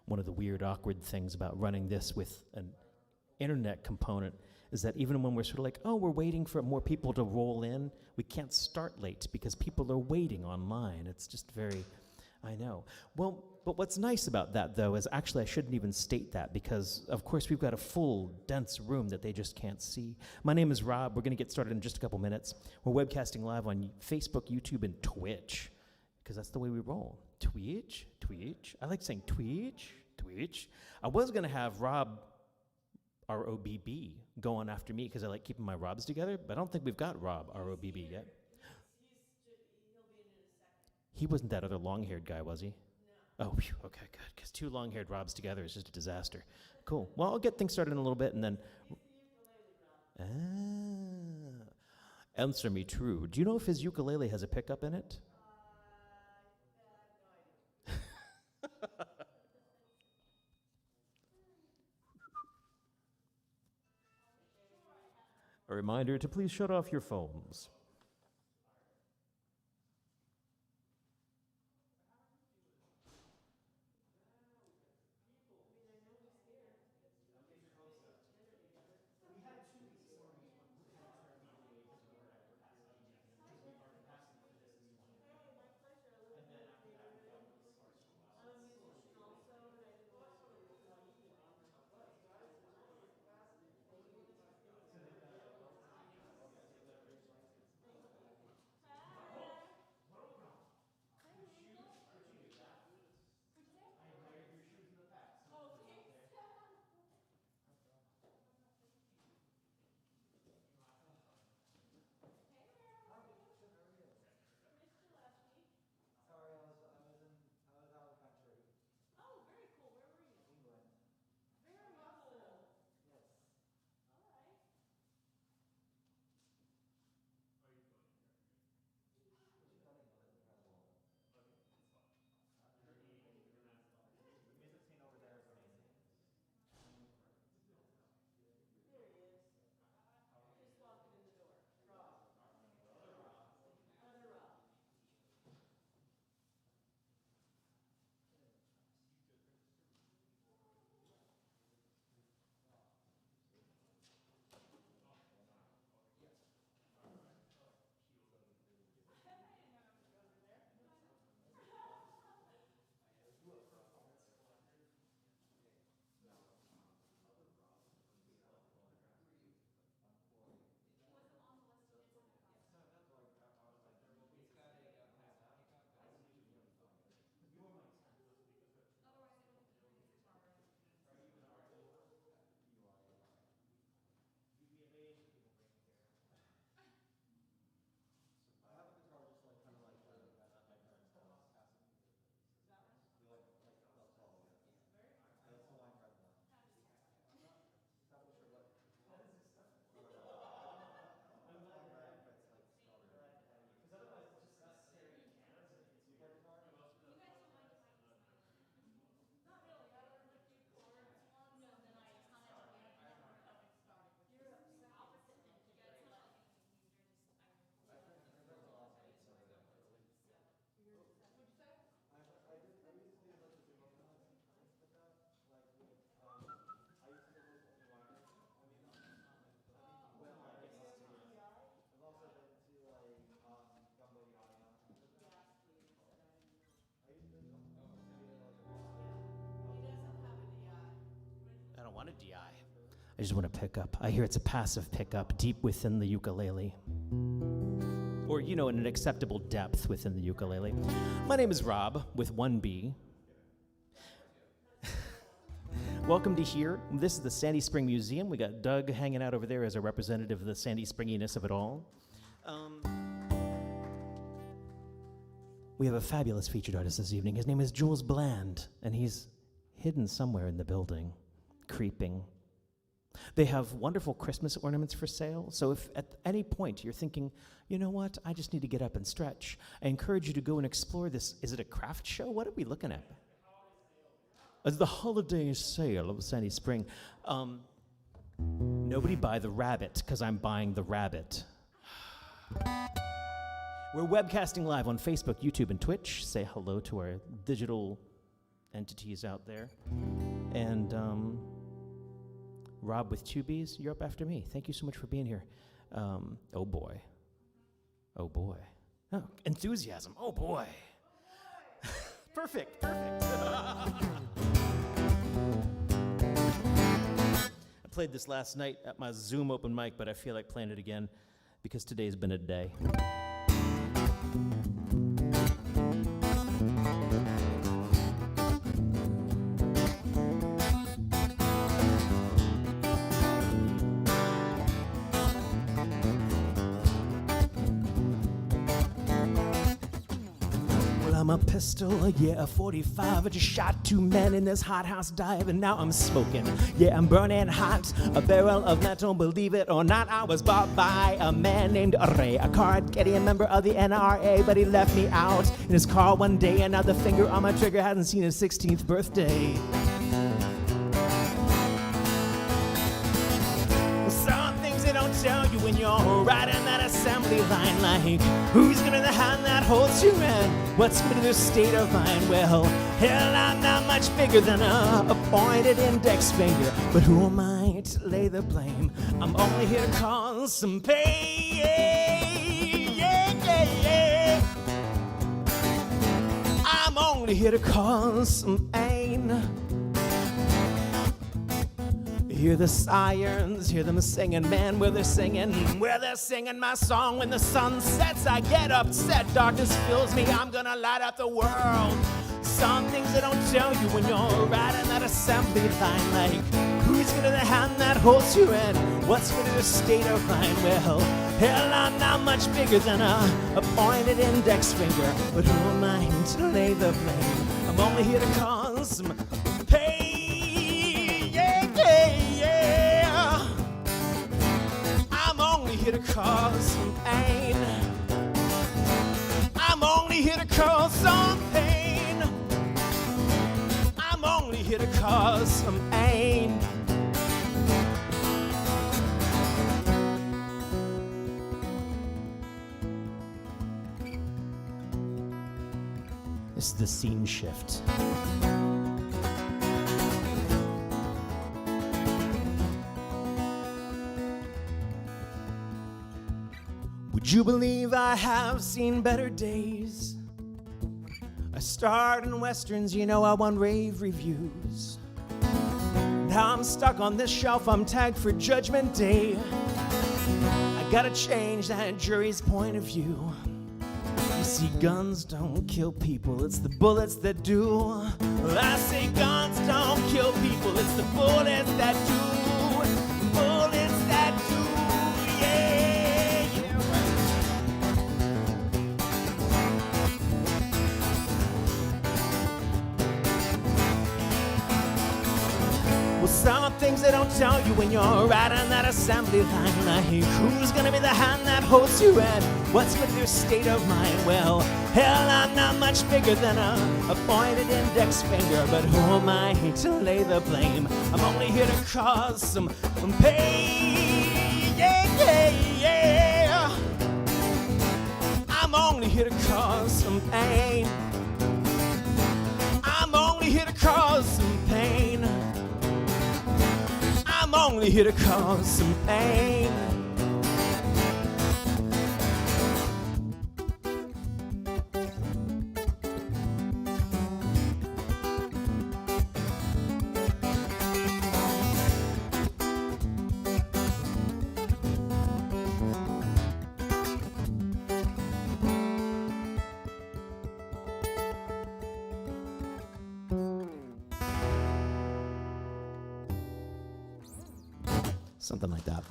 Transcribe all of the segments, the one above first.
one of the weird, awkward things about running this with an internet component is that even when we're sort of like, oh, we're waiting for more people to roll in, we can't start late because people are waiting online. It's just very, I know. Well, but what's nice about that, though, is actually I shouldn't even state that because, of course, we've got a full, dense room that they just can't see. My name is Rob. We're going to get started in just a couple minutes. We're webcasting live on Facebook, YouTube, and Twitch because that's the way we roll. Twitch. I like saying Twitch. I was going to have Rob, R-O-B-B, go on after me because I like keeping my Robs together, but I don't think we've got Rob, R-O-B-B, yet. He'll be in a second. He wasn't that other long-haired guy, was he? No. Oh, phew, okay, good, because two long-haired Robs together is just a disaster. Cool. Well, I'll get things started in a little bit, and then... Answer me true. Do you know if his ukulele has a pickup in it? No idea. A reminder to please shut off your phones. I don't want a DI. I just want to pick up. I hear it's a passive pickup deep within the ukulele. Or, you know, in an acceptable depth within the ukulele. My name is Rob, with one B. Welcome to here. This is the Sandy Spring Museum. We got Doug hanging out over there as a representative of the Sandy Springiness of it all. We have a fabulous featured artist this evening. His name is Juels Bland, and he's hidden somewhere in the building, creeping. They have wonderful Christmas ornaments for sale, so if at any point you're thinking, you know what, I just need to get up and stretch, I encourage you to go and explore this. Is it a craft show? What are we looking at? It's the holiday sale of Sandy Spring. Nobody buy the rabbit, because I'm buying the rabbit. We're webcasting live on Facebook, YouTube, and Twitch. Say hello to our digital entities out there. And Rob with 2 B's, you're up after me. Thank you so much for being here. Oh boy. Oh boy. Oh, enthusiasm. Oh boy. Perfect. I played this last night at my Zoom open mic, but I feel like playing it again because today's been a day. I'm a pistol, yeah, a 45. I just shot 2 men in this hothouse dive, and now I'm smoking. Yeah, I'm burning hot, a barrel of metal. Believe it or not, I was bought by a man named Ray, a card-getting member of the NRA, but he left me out in his car one day, and now the finger on my trigger hasn't seen his 16th birthday. Some things they don't tell you when you're riding that assembly line, like who's gonna the hand that holds you and what's gonna be their state of mind. Well, hell, I'm not much bigger than a pointed index finger, but who am I to lay the blame? I'm only here to cause some pain. Yeah. I'm only here to cause some pain. Hear the sirens, hear them singing, man, where they're singing my song. When the sun sets, I get upset, darkness fills me, I'm gonna light up the world. Some things they don't tell you when you're riding that assembly line, like who's gonna the hand that holds you and what's gonna be the state of mind. Well, hell, I'm not much bigger than a pointed index finger, but who am I to lay the blame? I'm only here to cause some pain. I'm only here to cause some pain. I'm only here to cause some pain. I'm only here to cause some pain. This is the scene shift. Would you believe I have seen better days? I starred in westerns, you know I won rave reviews. Now I'm stuck on this shelf, I'm tagged for Judgment Day. I gotta change that jury's point of view. You see, guns don't kill people, it's the bullets that do. Well, I say guns don't kill people, it's the bullets that do. Bullets that do. Well, some things they don't tell you when you're riding that assembly line, like who's gonna be the hand that holds you and what's with your state of mind. Well, hell, I'm not much bigger than a pointed index finger, but who am I to lay the blame? I'm only here to cause some pain. Yeah. I'm only here to cause some pain. I'm only here to cause some pain. I'm only here to cause some pain. Something like that.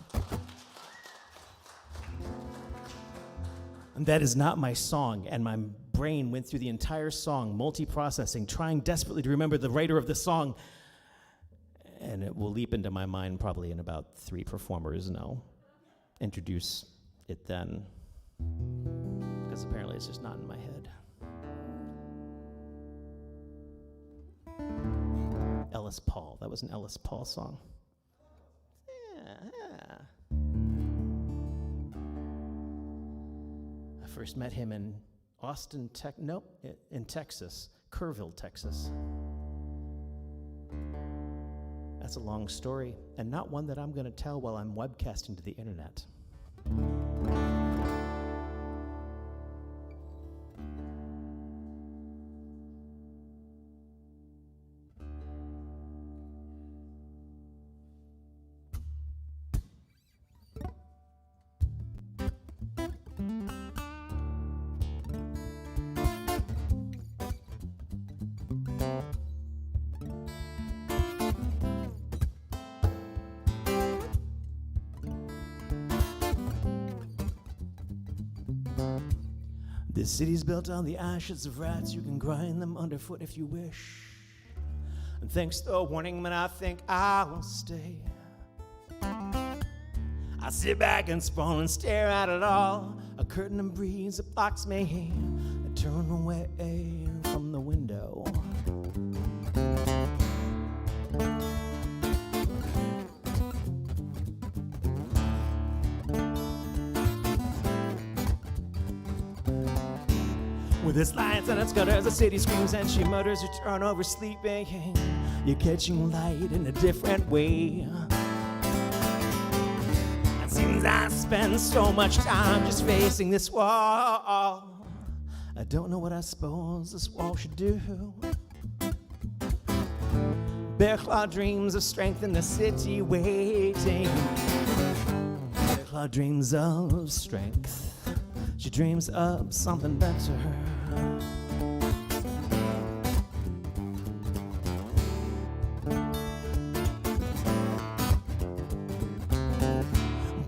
And that is not my song, and my brain went through the entire song, multi-processing, trying desperately to remember the writer of the song, and it will leap into my mind probably in about 3 performers, and I'll introduce it then, because apparently it's just not in my head. Ellis Paul. That was an Ellis Paul song. Yeah. I first met him in in Texas, Kerrville, Texas. that's a long story, and not one that I'm going to tell while I'm webcasting to the internet. This city's built on the ashes of rats. You can grind them underfoot if you wish. And thanks to a warning, man, I think I will stay. I sit back and sprawl and stare at it all. A curtain of breeze that blocks me. I turn away from the window. With its lights and its gutters, the city screams and she mutters, you turn over sleeping. You're catching light in a different way. It seems I spend so much time just facing this wall. I don't know what I suppose this wall should do. Bear claw dreams of strength in the city waiting. Bear claw dreams of strength. She dreams of something better.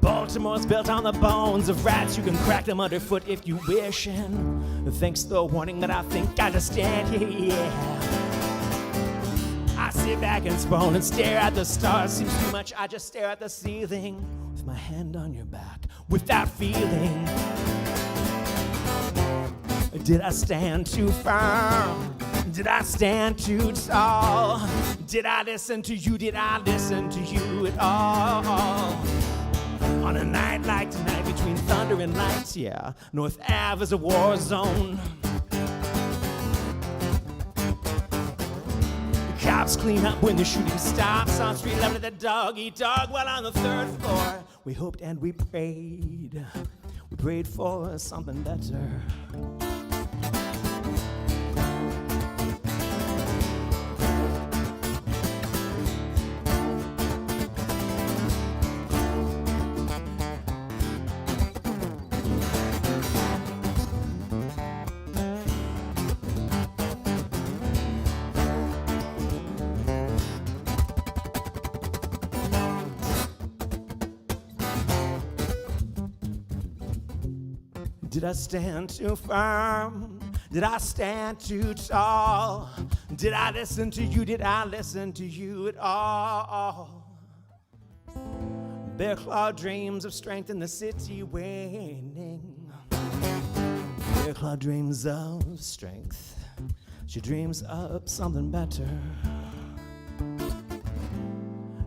Baltimore's built on the bones of rats. You can crack them underfoot if you wish. And thanks to the warning that I think I understand, yeah. I sit back and sprawl and stare at the stars. Seems too much, I just stare at the ceiling with my hand on your back, with that feeling. Did I stand too firm? Did I stand too tall? Did I listen to you? Did I listen to you at all? On a night like tonight, between thunder and lights, yeah, North Ave is a war zone. The cops clean up when the shooting stops. On street level, the dog eat dog. While on the third floor, we hoped and we prayed. We prayed for something better. Did I stand too firm? Did I stand too tall? Did I listen to you? Did I listen to you at all? Bear claw dreams of strength in the city waning. Bear claw dreams of strength. She dreams of something better.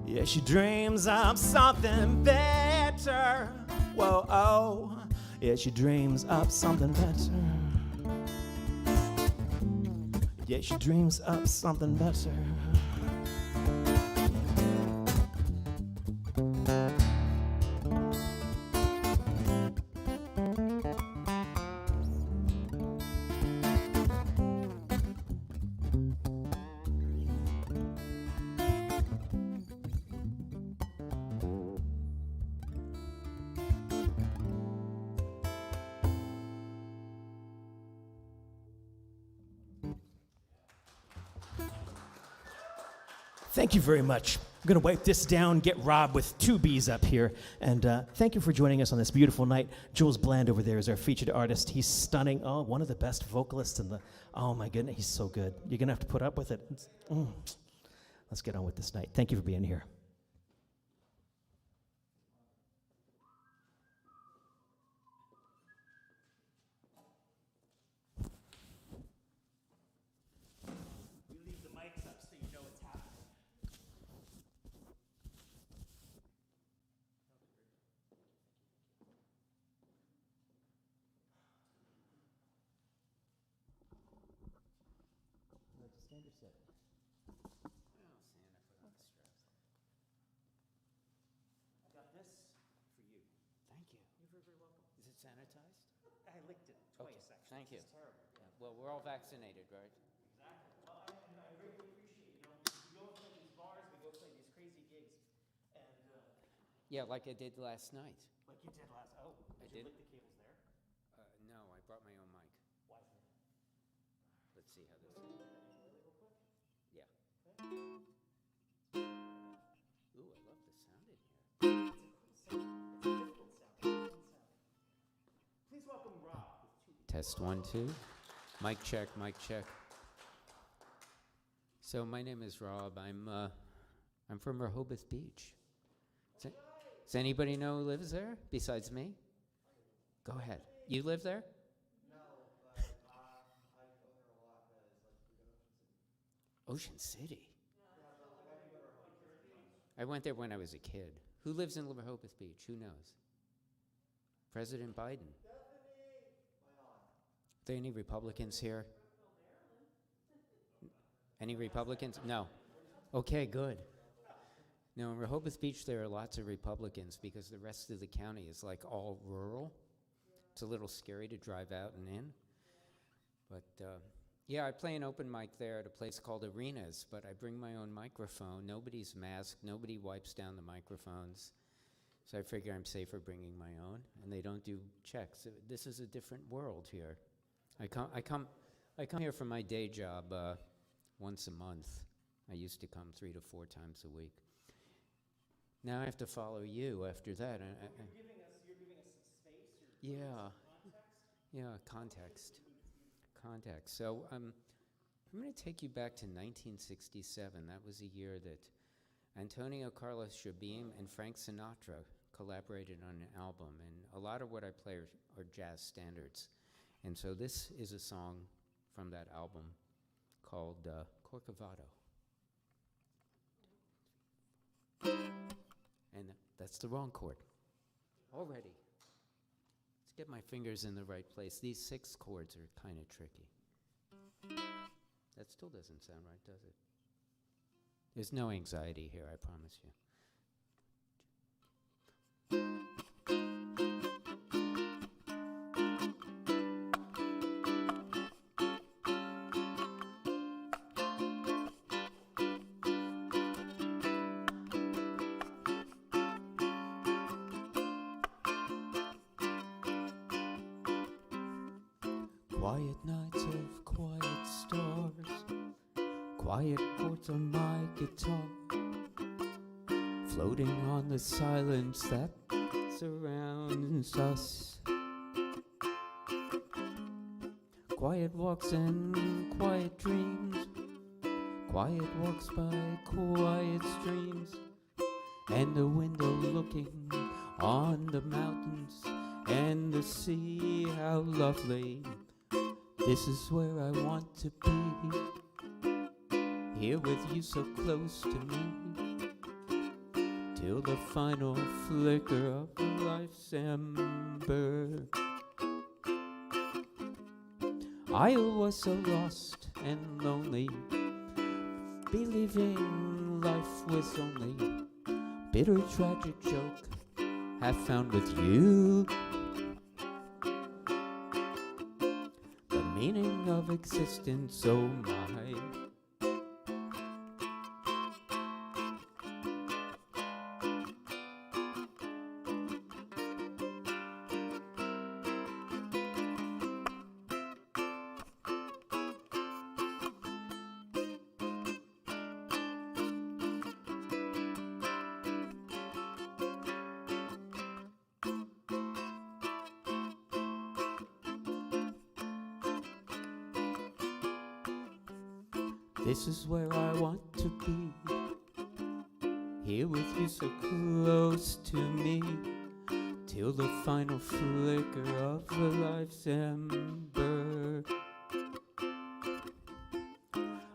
Yeah, she dreams of something better. Whoa, oh. Yeah, she dreams up something better. Yeah, she dreams up something better. Thank you very much. I'm going to wipe this down, get Rob with two B's up here. And thank you for joining us on this beautiful night. Juels Bland over there is our featured artist. He's stunning. Oh, one of the best vocalists in the... Oh, my goodness, he's so good. You're going to have to put up with it. Let's get on with this night. Thank you for being here. sanitized? I licked it twice, Okay, actually. thank you. It's terrible. Yeah. Well, we're all vaccinated, right? Exactly. Well, I really appreciate, we go play these bars, we go play these crazy gigs, and Yeah, like I did last night. like you did last. Oh, I did you did. lick the cables there? No, I brought my own mic. Why is that? Let's see how this is. Real quick. Yeah. Okay. Ooh, I love the sound in here. It's a cool sound. It's a different sound. It's a fun sound. Please welcome Rob with two. Test 1, 2. Mic check, mic check. So my name is Rob. I'm from Rehoboth Beach. Does anybody know who lives there besides me? Go ahead. You live there? No, but I go there a lot because we go to Ocean City. Ocean City. I went there when I was a kid. Who lives in Rehoboth Beach? Who knows? President Biden. Stephanie! My aunt. Are there any Republicans here? Any Republicans? No. Okay, good. No, in Rehoboth Beach there are lots of Republicans because the rest of the county is like all rural. It's a little scary to drive out and in. But yeah, I play an open mic there at a place called Arenas, but I bring my own microphone. Nobody's masked. Nobody wipes down the microphones. So I figure I'm safer bringing my own, and they don't do checks. This is a different world here. I come here for my day job once a month. I used to come 3 to 4 times a week. Now I have to follow you after that. You're giving us some space. You're Yeah, context. Context. So I'm going to take you back to 1967. That was a year that Antonio Carlos Jobim and Frank Sinatra collaborated on an album, and a lot of what I play are jazz standards. And so this is a song from that album called Corcovado. And that's the wrong chord. Already. Let's get my fingers in the right place. These 6 chords are kind of tricky. That still doesn't sound right, does it? There's no anxiety here, I promise you. Quiet nights of quiet stars, quiet chords on my guitar, floating on the silence that surrounds us. Quiet walks and quiet dreams, quiet walks by quiet streams, and the window looking on the mountains and the sea, how lovely. This is where I want to be, here with you so close to me, till the final flicker of life's ember. I was so lost and lonely, believing life was only bitter tragic joke, half found with you. Meaning of existence, oh my. This is where I want to be, here with you so close to me, till the final flicker of life's ember.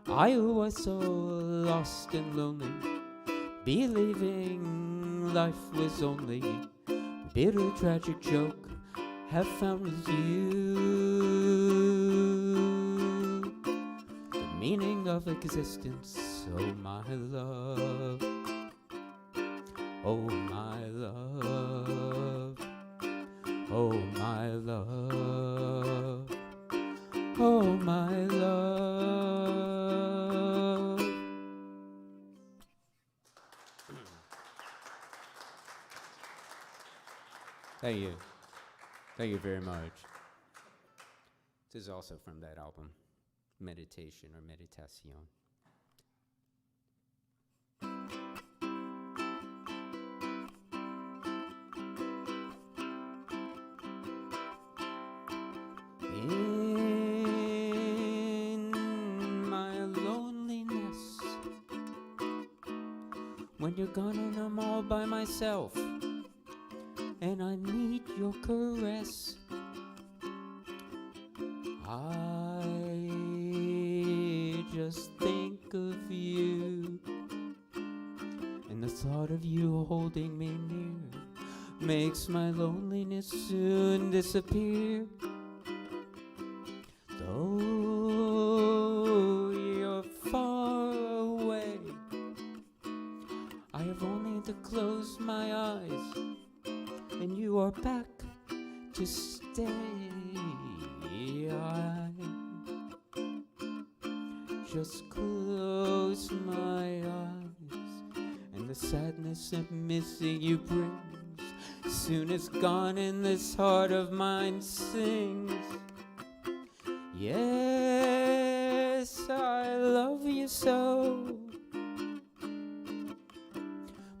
I was so lost and lonely, believing life was only bitter tragic joke, have found with you meaning of existence, oh my love, oh my love, Oh, my love. Oh, my love. Thank you. Thank you very much. This is also from that album, Meditation or Meditation. In my loneliness, when you're gone and I'm all by myself, and I need your caress, I just think of you, and the thought of you holding me near makes my loneliness soon disappear. Though you're far away, I have only to close my eyes, and you are back to stay. I just close my eyes, and the sadness of missing you brings soon is gone, and this heart of mine sings. Yes, I love you so,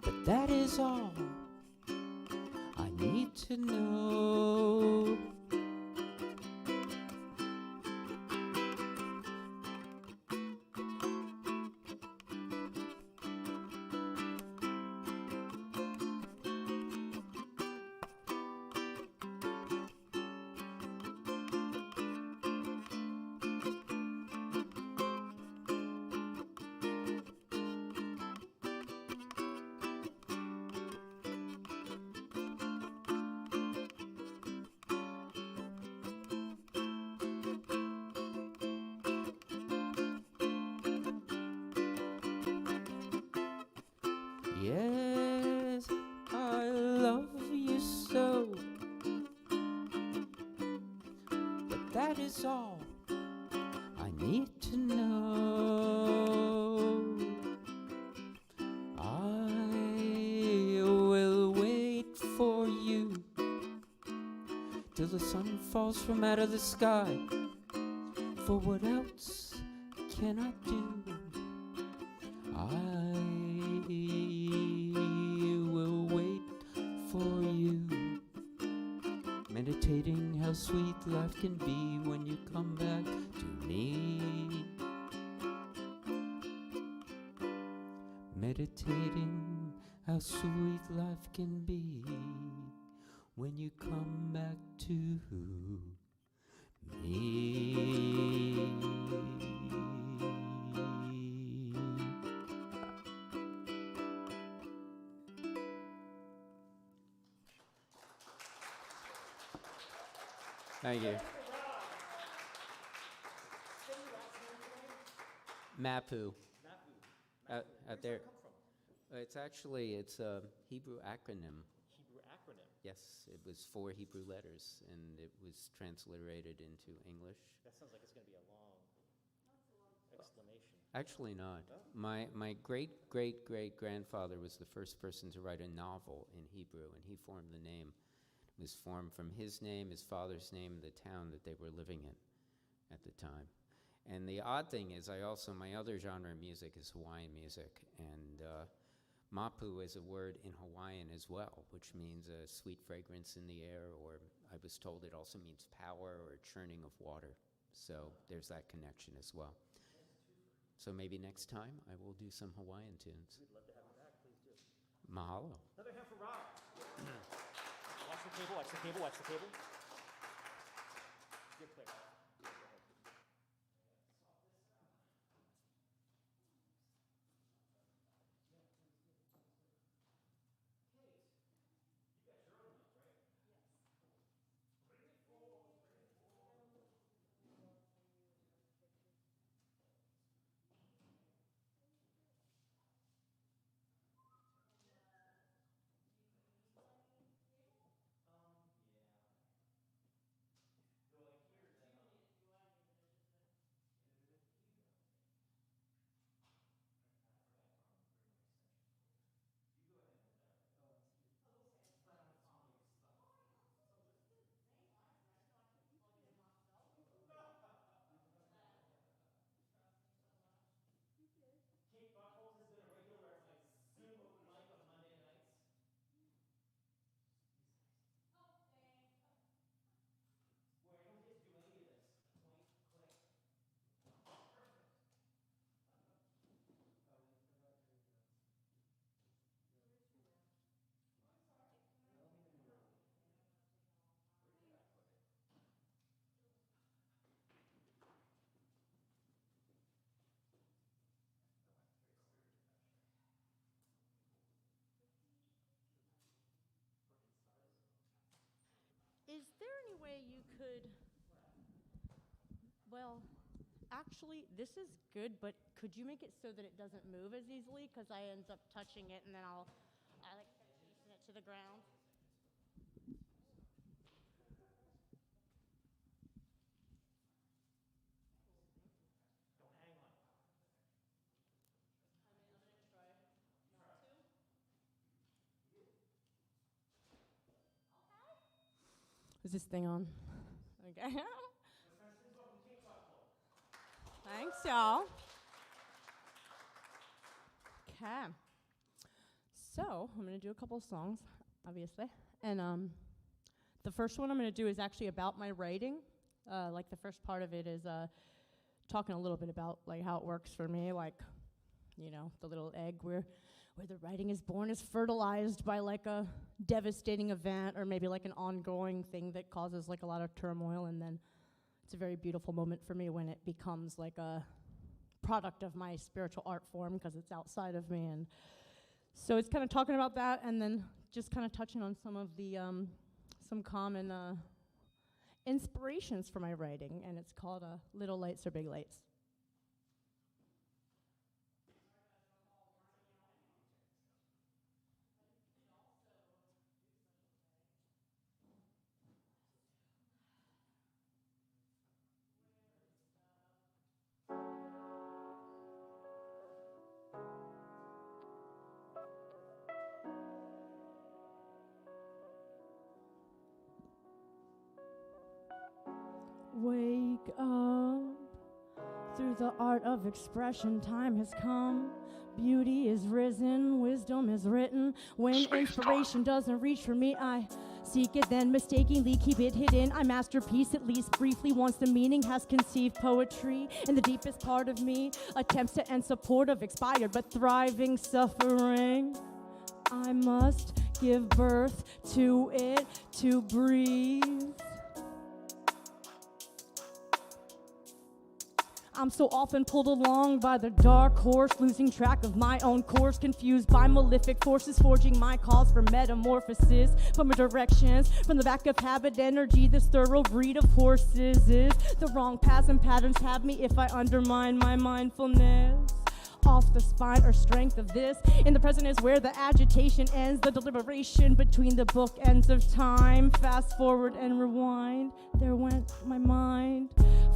but that is all I need to know. Yes, I love you so, but that is all I need to know. I will wait for you till the sun falls from out of the sky, for what else can I do? I will wait for you, meditating how sweet life can be when you come back to me. Meditating how sweet life can be when you come back to me. Thank you. Mapu. Out there. It's actually, it's a Hebrew acronym. Hebrew acronym. Yes, it was 4 Hebrew letters, and it was transliterated into English. That sounds like it's going to be a long explanation. Actually not. Oh. My great-great-great-grandfather was the first person to write a novel in Hebrew, and he formed the name. It was formed from his name, his father's name, the town that they were living in at the time. And the odd thing is, my other genre of music is Hawaiian music, and mapu is a word in Hawaiian as well, which means a sweet fragrance in the air, or I was told it also means power or churning of water. So there's that connection as well. So maybe next time I will do some Hawaiian tunes. We'd love to have you back. Please do. Mahalo. Another hand for Rob. Watch the cable, watch the cable, watch the cable. You're clear. Go ahead. Is there any way you could, well, actually, this is good, but could you make it so that it doesn't move as easily? Because I end up touching it and then I like chasing it to the ground. Is this thing on? Okay. Thanks, y'all. Okay. So, I'm going to do a couple of songs, obviously. And the first one I'm going to do is actually about my writing. Like, the first part of it is talking a little bit about, like, how it works for me. Like, you know, the little egg where the writing is born is fertilized by, like, a devastating event or maybe, like, an ongoing thing that causes, like, a lot of turmoil. And then it's a very beautiful moment for me when it becomes, like, a product of my spiritual art form because it's outside of me. And so it's kind of talking about that and then just kind of touching on some of the, some common inspirations for my writing. And it's called Little Lights or Big Lights. Wake up, through the art of expression, time has come. Beauty is risen, wisdom is written. When inspiration doesn't reach for me, I seek it, then mistakenly keep it hidden. I masterpiece, at least briefly, once the meaning has conceived poetry. In the deepest part of me, attempts to end supportive, expired but thriving suffering. I must give birth to it to breathe. I'm so often pulled along by the dark horse, losing track of my own course, confused by malefic forces, forging my cause for metamorphosis. From a directions, from the back of habit energy, this thorough breed of horses is the wrong paths and patterns have me if I undermine my mindfulness. Off the spine or strength of this. In the present is where the agitation ends, the deliberation between the bookends of time. Fast forward and rewind, there went my mind.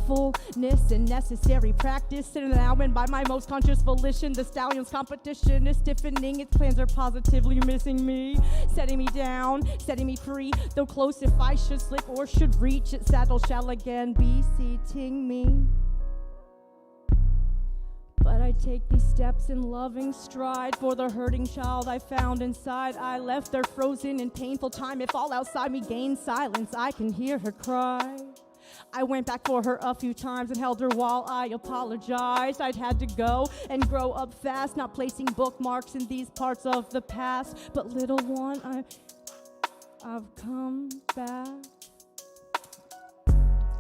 Fullness and necessary practice, sitting now and by my most conscious volition. The stallion's competition is stiffening, its plans are positively missing me. Setting me down, setting me free, though close if I should slip or should reach, its saddle shall again be seating me. But I take these steps in loving stride for the hurting child I found inside. I left there frozen in painful time. If all outside me gained silence, I can hear her cry. I went back for her a few times and held her while I apologized. I'd had to go and grow up fast, not placing bookmarks in these parts of the past. But little one, I've come back.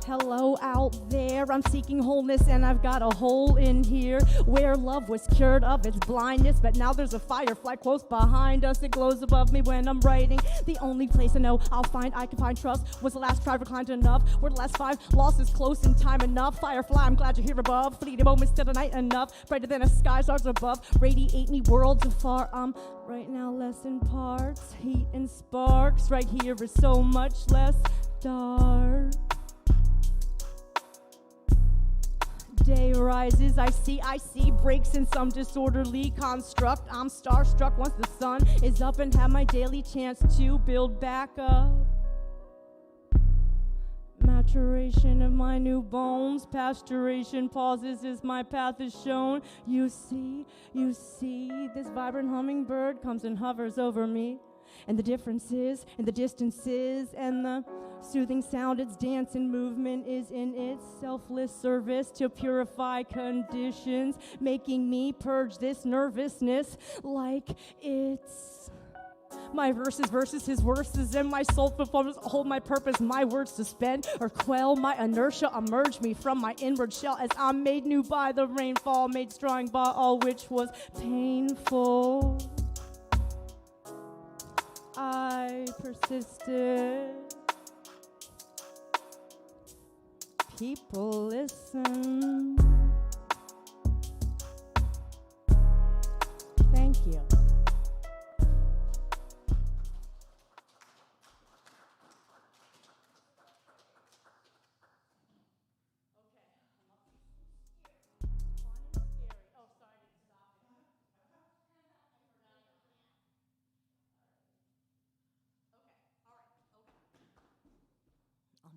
Hello out there, I'm seeking wholeness and I've got a hole in here where love was cured of its blindness, but now there's a firefly close behind us. It glows above me when I'm writing. The only place I know I can find trust was the last try reclined enough, where the last 5 losses close in time enough. Firefly, I'm glad you're here above, fleeting moments till the night enough, brighter than a sky stars above, radiate me worlds afar. I'm right now less in parts, heat and sparks. Right here is so much less dark. Day rises, I see breaks in some disorderly construct. I'm starstruck once the sun is up and have my daily chance to build back up. Maturation of my new bones, pasturation pauses as my path is shown. You see, this vibrant hummingbird comes and hovers over me. And the differences, and the distances, and the soothing sound, its dance and movement is in its selfless service to purify conditions, making me purge this nervousness like it's my verses, his verses, and my soul performance hold my purpose. My words suspend or quell my inertia, emerge me from my inward shell as I'm made new by the rainfall, made strong by all which was painful. I persisted people listen. Thank you.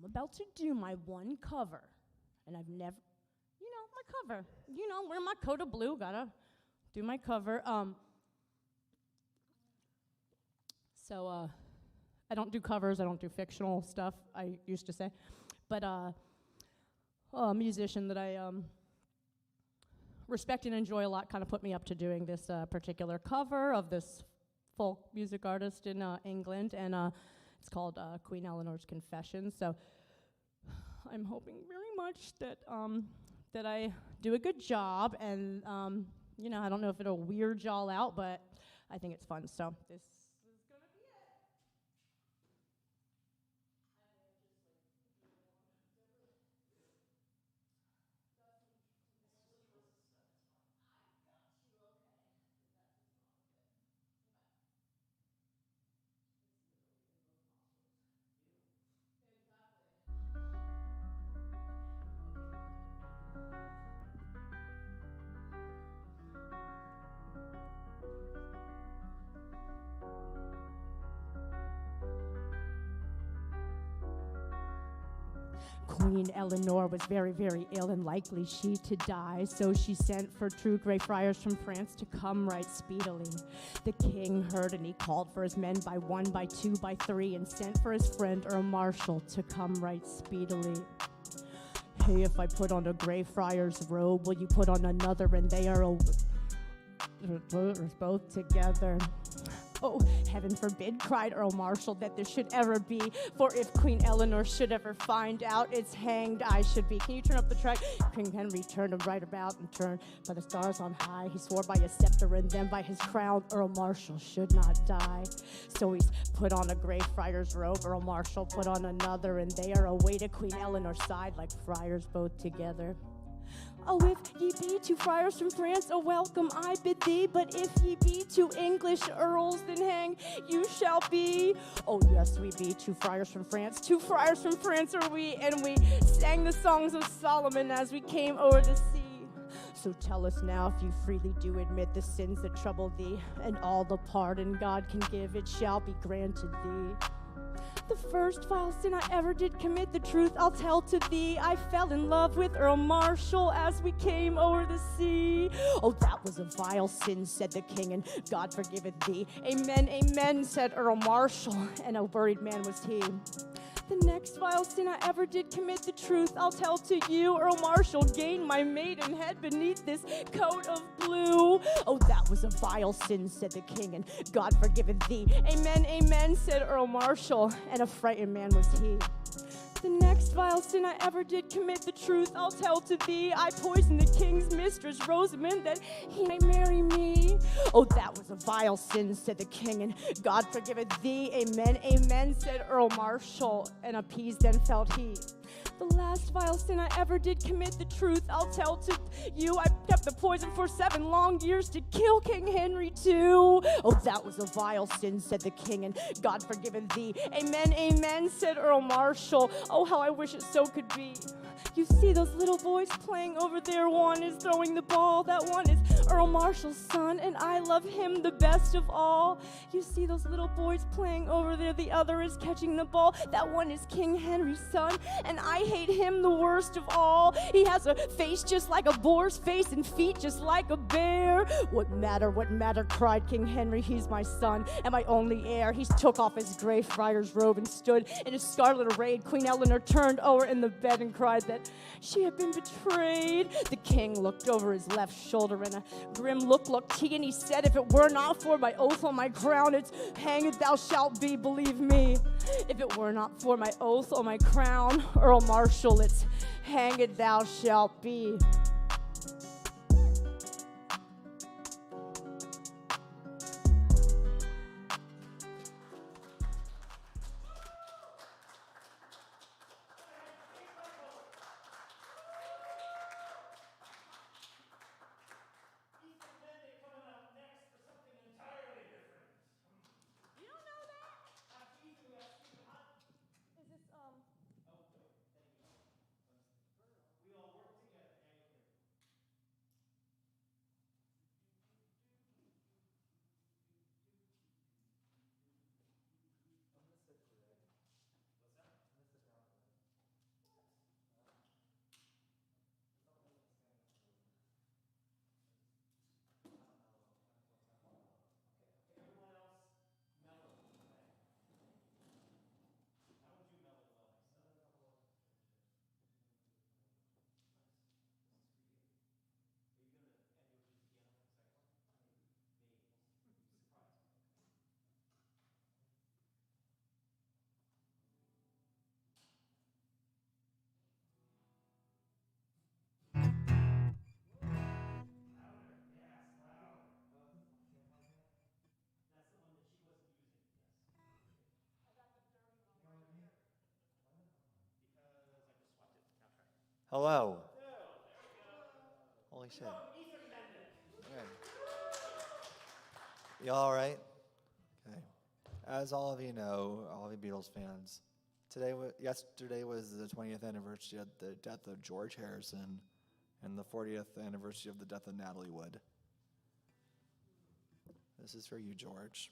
I'm about to do my one cover, and I've never, my cover. Wear my coat of blue, gotta do my cover. So I don't do covers, I don't do fictional stuff, I used to say. But a musician that I respect and enjoy a lot kind of put me up to doing this particular cover of this folk music artist in England, and it's called Queen Eleanor's Confession. So I'm hoping very much that that I do a good job, and I don't know if it'll weird y'all out, but I think it's fun. So this is gonna be it. Queen Eleanor was very, very ill and likely she to die, so she sent for true Grey Friars from France to come right speedily. The king heard and he called for his men by one, by two, by three, and sent for his friend Earl Marshal to come right speedily. Hey, if I put on a Grey Friar's robe, will you put on another? And they are both together. Oh, heaven forbid, cried Earl Marshal, that this should ever be. For if Queen Eleanor should ever find out, it's hanged I should be. Can you turn up the track? King Henry turned him right about and turned by the stars on high. He swore by his scepter and then by his crown, Earl Marshal should not die. So he's put on a Grey Friar's robe, Earl Marshal put on another, and they are away to Queen Eleanor's side like friars both together. Oh, if ye be two friars from France, a welcome I bid thee. But if ye be two English earls, then hang you shall be. Oh, yes, we be two friars from France. Two friars from France are we, and we sang the songs of Solomon as we came over the sea. So tell us now if you freely do admit the sins that trouble thee, and all the pardon God can give, it shall be granted thee. The first vile sin I ever did commit, the truth I'll tell to thee. I fell in love with Earl Marshal as we came over the sea. Oh, that was a vile sin, said the king, and God forgiveth thee. Amen, amen, said Earl Marshal, and a worried man was he. The next vile sin I ever did commit, the truth I'll tell to you. Earl Marshal gained my maidenhead beneath this coat of blue. Oh, that was a vile sin, said the king, and God forgiveth thee. Amen, amen, said Earl Marshal, and a frightened man was he. The next vile sin I ever did commit, the truth I'll tell to thee. I poisoned the king's mistress, Rosamond, that he might marry me. Oh, that was a vile sin, said the king, and God forgiveth thee. Amen, amen, said Earl Marshal, and appeased then felt he. The last vile sin I ever did commit, the truth I'll tell to you. I kept the poison for 7 long years to kill King Henry too. Oh, that was a vile sin, said the king, and God forgiveth thee. Amen, amen, said Earl Marshal. Oh, how I wish it so could be. You see those little boys playing over there? One is throwing the ball, that one is Earl Marshal's son, and I love him the best of all. You see those little boys playing over there? The other is catching the ball, that one is King Henry's son, and I hate him the worst of all. He has a face just like a boar's face and feet just like a bear. What matter, cried King Henry, he's my son and my only heir. He took off his Grey Friar's robe and stood in his scarlet array. Queen Eleanor turned over in the bed and cried that she had been betrayed. The king looked over his left shoulder and a grim look looked he, and he said, if it were not for my oath on my crown, it's hanged thou shalt be, believe me. If it were not for my oath on my crown, Earl Marshal, it's hanged thou shalt be. Hello. Holy shit. Okay. You all right? Okay. As all of you know, all of you Beatles fans, yesterday was the 20th anniversary of the death of George Harrison and the 40th anniversary of the death of Natalie Wood. This is for you, George.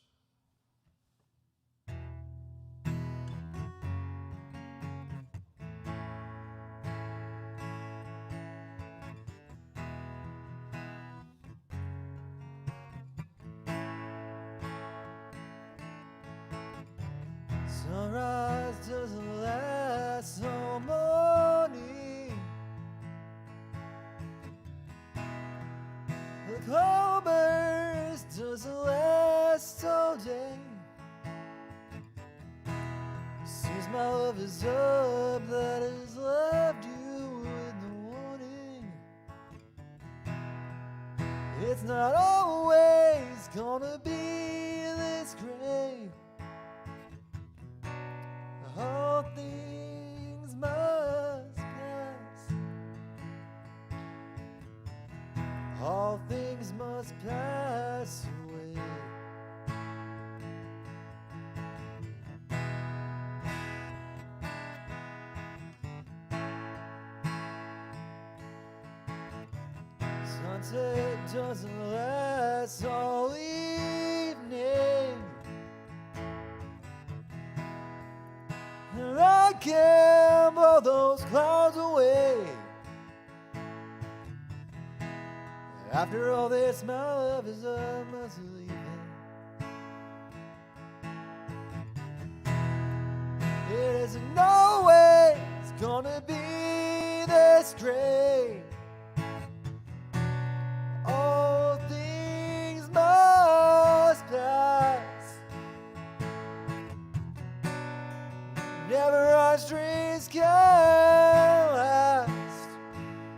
Sunrise doesn't last all morning. The cloudburst doesn't last all day. Since my love is up, that has left you with no warning. It's not always gonna be this great. All things must pass. All things must pass away. Sunset doesn't last all evening. And I can't blow those clouds away. After all this, my love is a must leave. It isn't always gonna be this great. All things must pass. Never our dreams can last.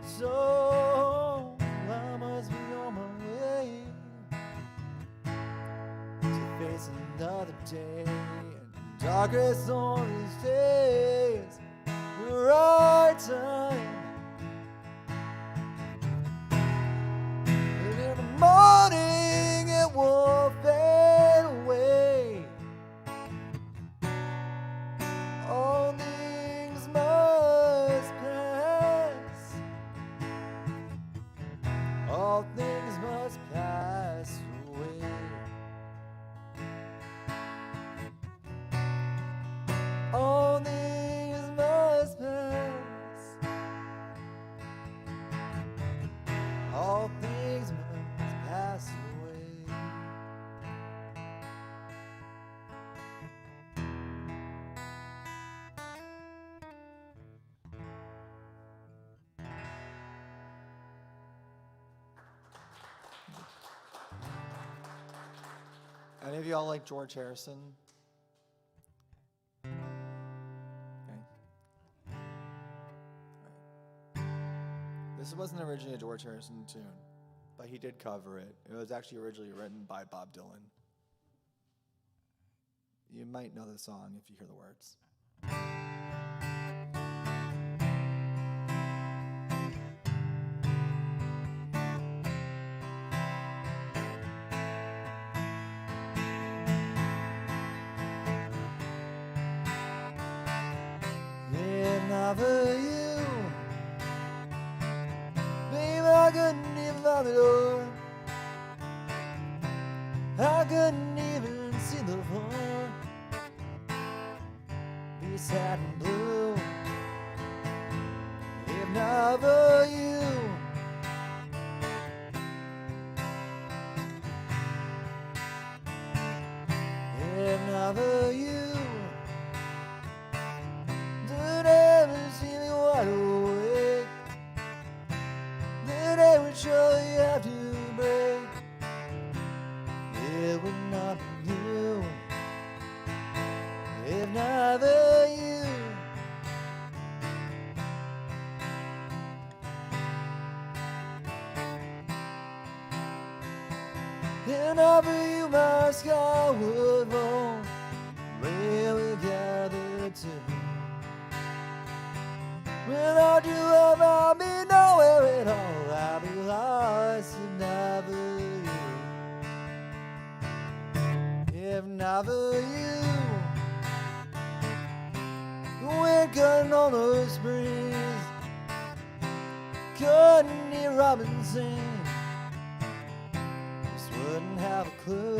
So I must be on my way to face another day. And darkest on these days, the right time. And in the morning it will fade away. All things must pass. All things must pass away. All things must pass. All things must pass away. Any of y'all like George Harrison? Okay. All right. This wasn't originally a George Harrison tune, but he did cover it. It was actually originally written by Bob Dylan. You might know the song if you hear the words. If not for you, babe, I couldn't even find the door. I couldn't even see the floor. Be sad and blue. If not for you, if not for you. Surely have to break. It would not be you if neither you. And over you my sky would fall where we gathered to. Without your love, I'll be nowhere at all. I'll be lost if not for you. If not for you, we're cutting on those springs. Couldn't hear Robin sing. Just wouldn't have a clue.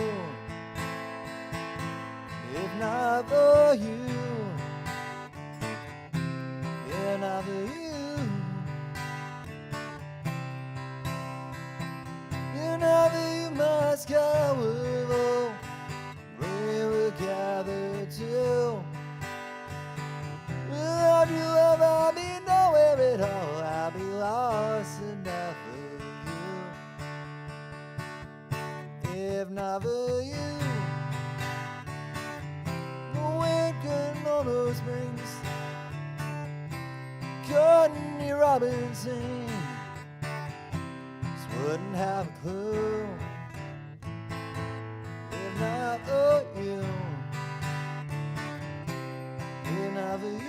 If not for you, if not for you, if not for you, my sky will fall. We will gather too. Without your love, I'll be nowhere at all. I'll be lost enough for you. If not for you, we're cutting on those springs. Couldn't hear Robin sing. Just wouldn't have a clue. If not for you, if not for you.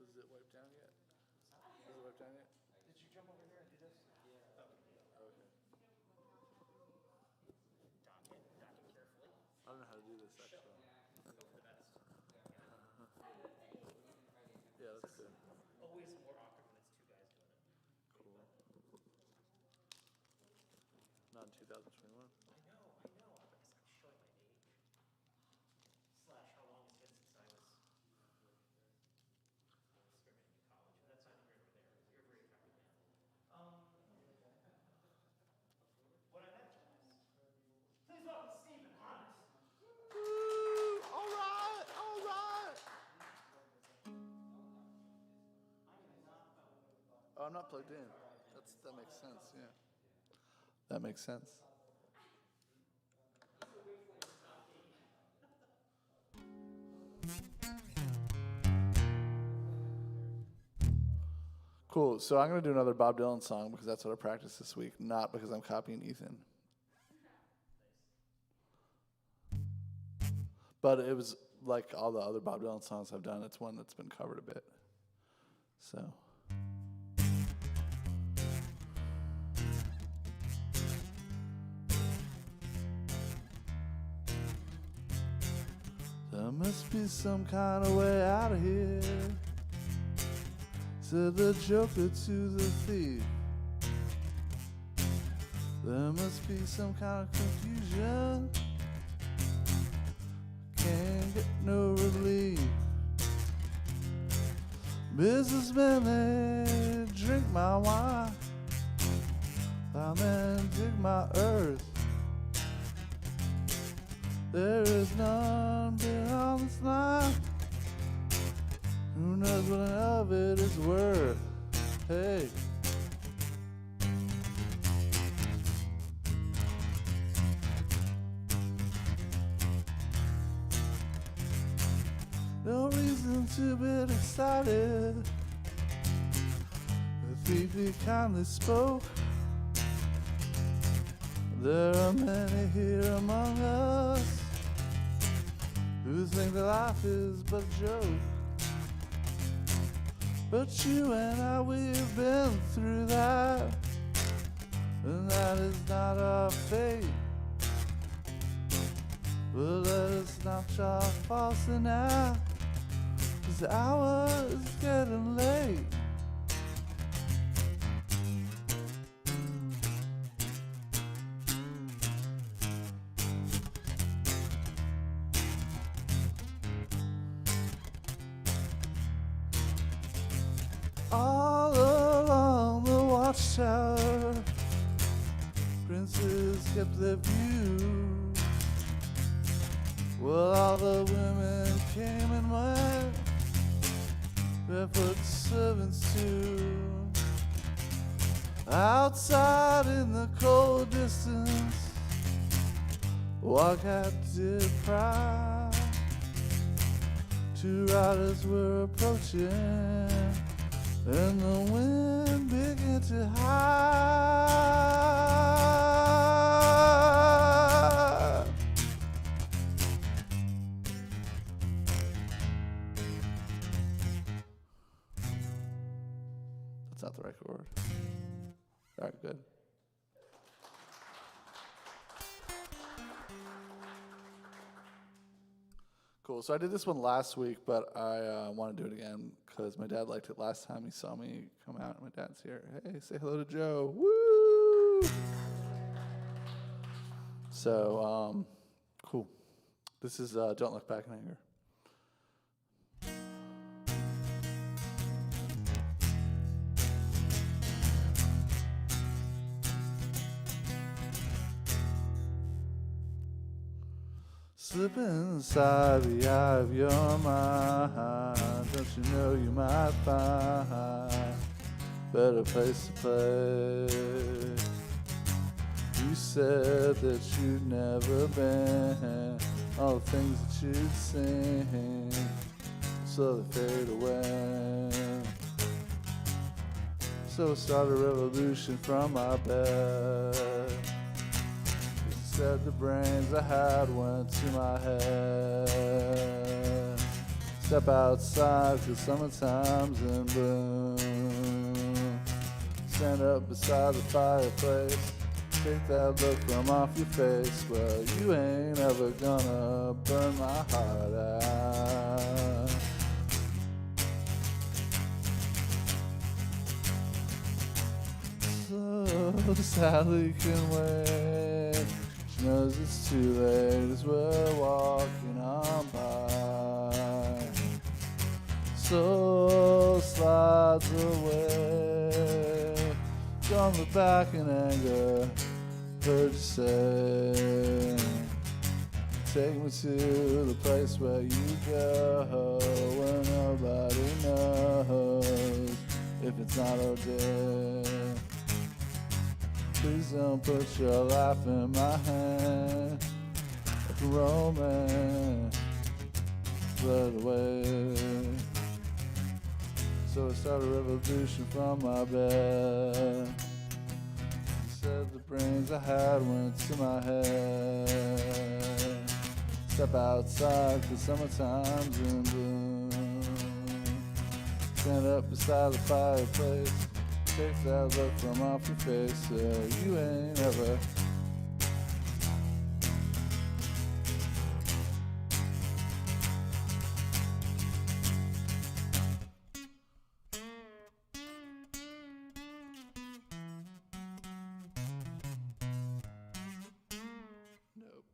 Is it wiped down yet? Is it wiped down yet? Did you jump over here and do this? Okay. I don't know how to do this actually. Yeah, that's good. Always more awkward when it's two guys doing it. Cool. Not in 2021. I know. I guess I'm showing my age. Slash, how long it's been since I was experimenting in college. But that's neither here nor there. You're a very attractive man. What I meant was, please welcome Stephen Hunt. All right, all right. Oh, I'm not plugged in. That makes sense. Yeah. That makes sense. Cool. So I'm going to do another Bob Dylan song because that's what I practiced this week, not because I'm copying Ethan. But it was like all the other Bob Dylan songs I've done. It's one that's been covered a bit. So. There must be some kind of way out of here, said the joker to the thief. There must be some kind of confusion, can't get no relief. Businessmen, they drink my wine, plowmen dig my earth. There is none beyond this line. Who knows what any of it is worth? Hey. No reason to be excited. The thief he kindly spoke. There are many here among us who think that life is but a joke. But you and I, we've been through that, and that is not our fate. But let us not try falsely now, 'cause the hour is getting late. All along the watchtower, princes kept their view. Well, all the women came and went, barefoot servants too. Outside in the cold distance, Wildcat did cry. Two riders were approaching, and the wind began to hide. That's not the right chord. All right, good. Cool. So I did this one last week, but I want to do it again because my dad liked it last time he saw me come out. My dad's here. Hey, say hello to Joe. Woo! So, cool. This is Don't Look Back in Anger. Slip inside the eye of your mind. Don't you know you might find better place to play? You said that you'd never been, all the things that you'd seen, so they fade away. So start a revolution from my bed. Said the brains I had went to my head. Step outside 'cause summertime's in bloom. Stand up beside the fireplace. Take that look from off your face. Well, you ain't ever gonna burn my heart out. So Sally can wait. She knows it's too late as we're walking on by. So slides away. Don't look back in anger. Heard you say, take me to the place where you go, where nobody knows if it's not okay. Please don't put your life in my hand, like a romance, let it away. So I started a revolution from my bed. Said the brains I had went to my head. Step outside 'cause summertime's in bloom. Stand up beside the fireplace. Take that look from off your face. You ain't ever. Nope.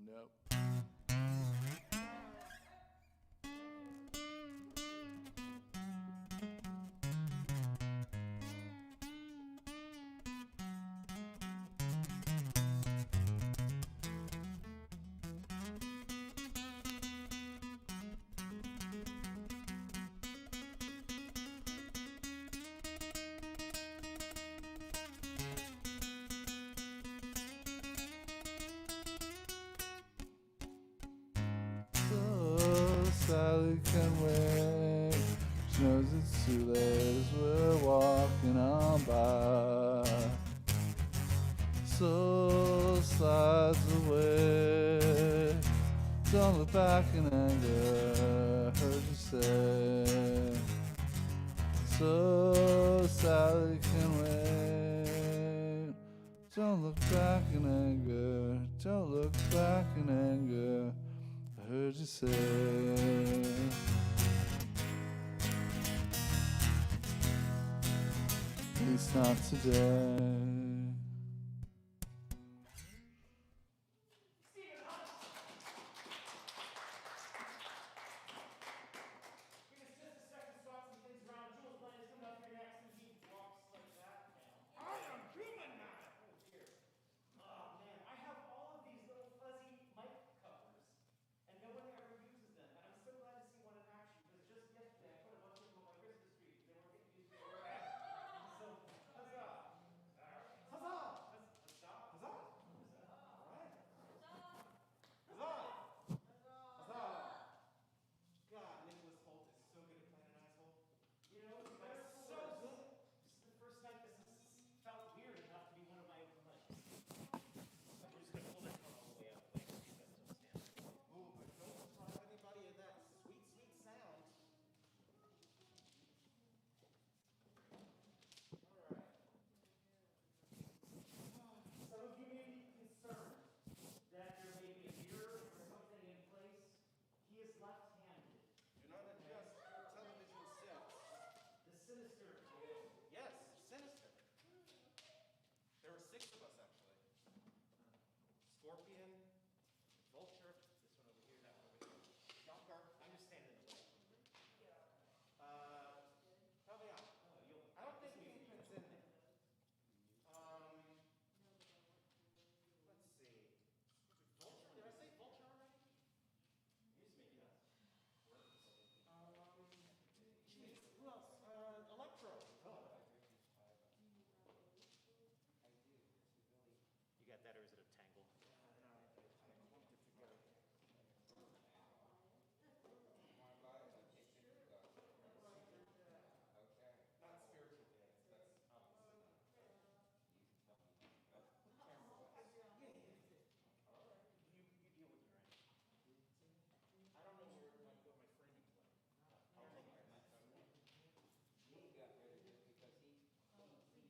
Nope. Sally can wait. She knows it's too late as we're walking on by. soul slides away. Don't look back in anger, heard you say. So Sally can wait. Don't look back in anger, don't look back in anger, I heard you say. At least not today. Give us just a second, swap some things around. Juels Bland is coming up here next, and he walks like that now. I am human now! Oh dear. Oh man, I have all of these little fuzzy mic covers, and no one ever uses them. And I'm so glad to see one in action, because just yesterday I put a bunch of them on my Christmas tree. They weren't getting used to it. So, huzzah! Huzzah! Huzzah! Huzzah! All right. Huzzah! Huzzah! God, Nicholas Holt is so good at playing an asshole. You know, he's so good. This is the first night this has felt weird enough to be one of my open mics. We're just gonna pull that phone all the way up, like you guys don't stand. Oh, but don't deprive anybody of that sweet, sweet sound. All right. Some of you may be concerned that there may be a mirror or something in place. He is left-handed. Do not adjust your television sets. The sinister. Yes, sinister. There were 6 of us, actually. Scorpion, Vulture, this one over here, that one over here. Junker. I'm just standing in the way. Help me out. I don't think Weepman's in there. Let's see. Vulture? Did I say Vulture already? Yes, maybe not. Jeez, who else? Electro. You got that, or is it a tangle? Not spiritual dance. That's obviously not. You deal with your end. I don't know what my framing's like. I'll take it. He got rid of it because he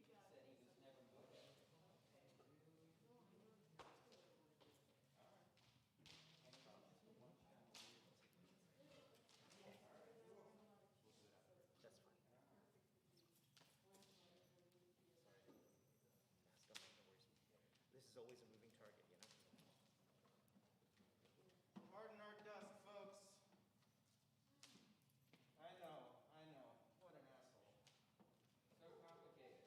said he was never good at it. That's fine. This is always a moving target, you know? Pardon our dust, folks. I know. What an asshole. So complicated.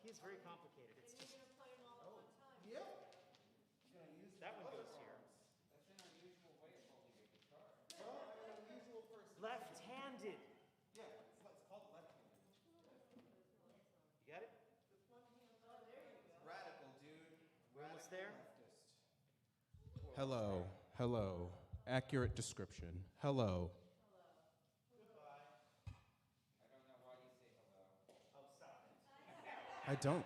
He is very complicated. It's just, You're gonna play them all at one time. Yep. Gonna use that one other goes here. arms. That's an unusual way of holding a guitar. Well, I'm an unusual person. left-handed. Yeah, it's called left-handed. You got it? Radical, dude. We're almost there. Leftist. Hello. Accurate description. Hello. I don't know why you say hello. Oh, stop it. I don't.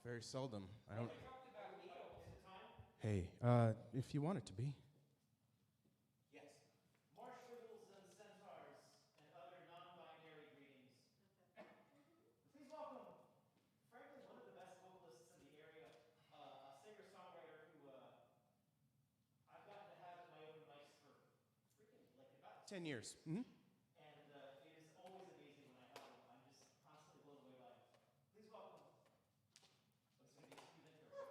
Very seldom. I don't. Talked about needles. Hey, if you want it to be. Yes. Marshals and centaurs and other non-binary greetings. Please welcome, frankly, one of the best vocalists in the area, a singer-songwriter who I've gotten to have at my open mics for freaking like about 10 years. Mm-hmm. And it is always amazing when I have him. I'm just constantly blown away by him. Please welcome. What's going to be Steve Inker.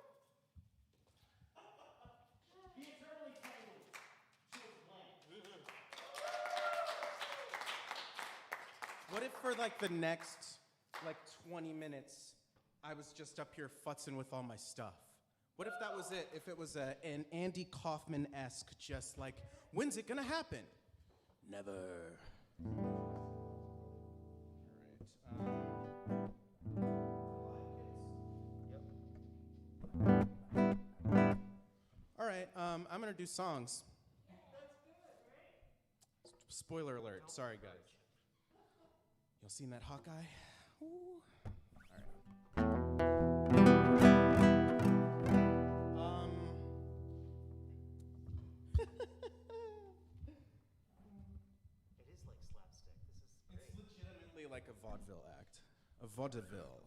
The eternally tangled Juels Bland. What if for like the next 20 minutes, I was just up here futzing with all my stuff? What if that was it? If it was an Andy Kaufman-esque, just like, when's it gonna happen? Never. All right, I'm gonna do songs. Spoiler alert, sorry guys. Y'all seen that Hawkeye? Ooh. All right. like a vaudeville act. A vaudeville.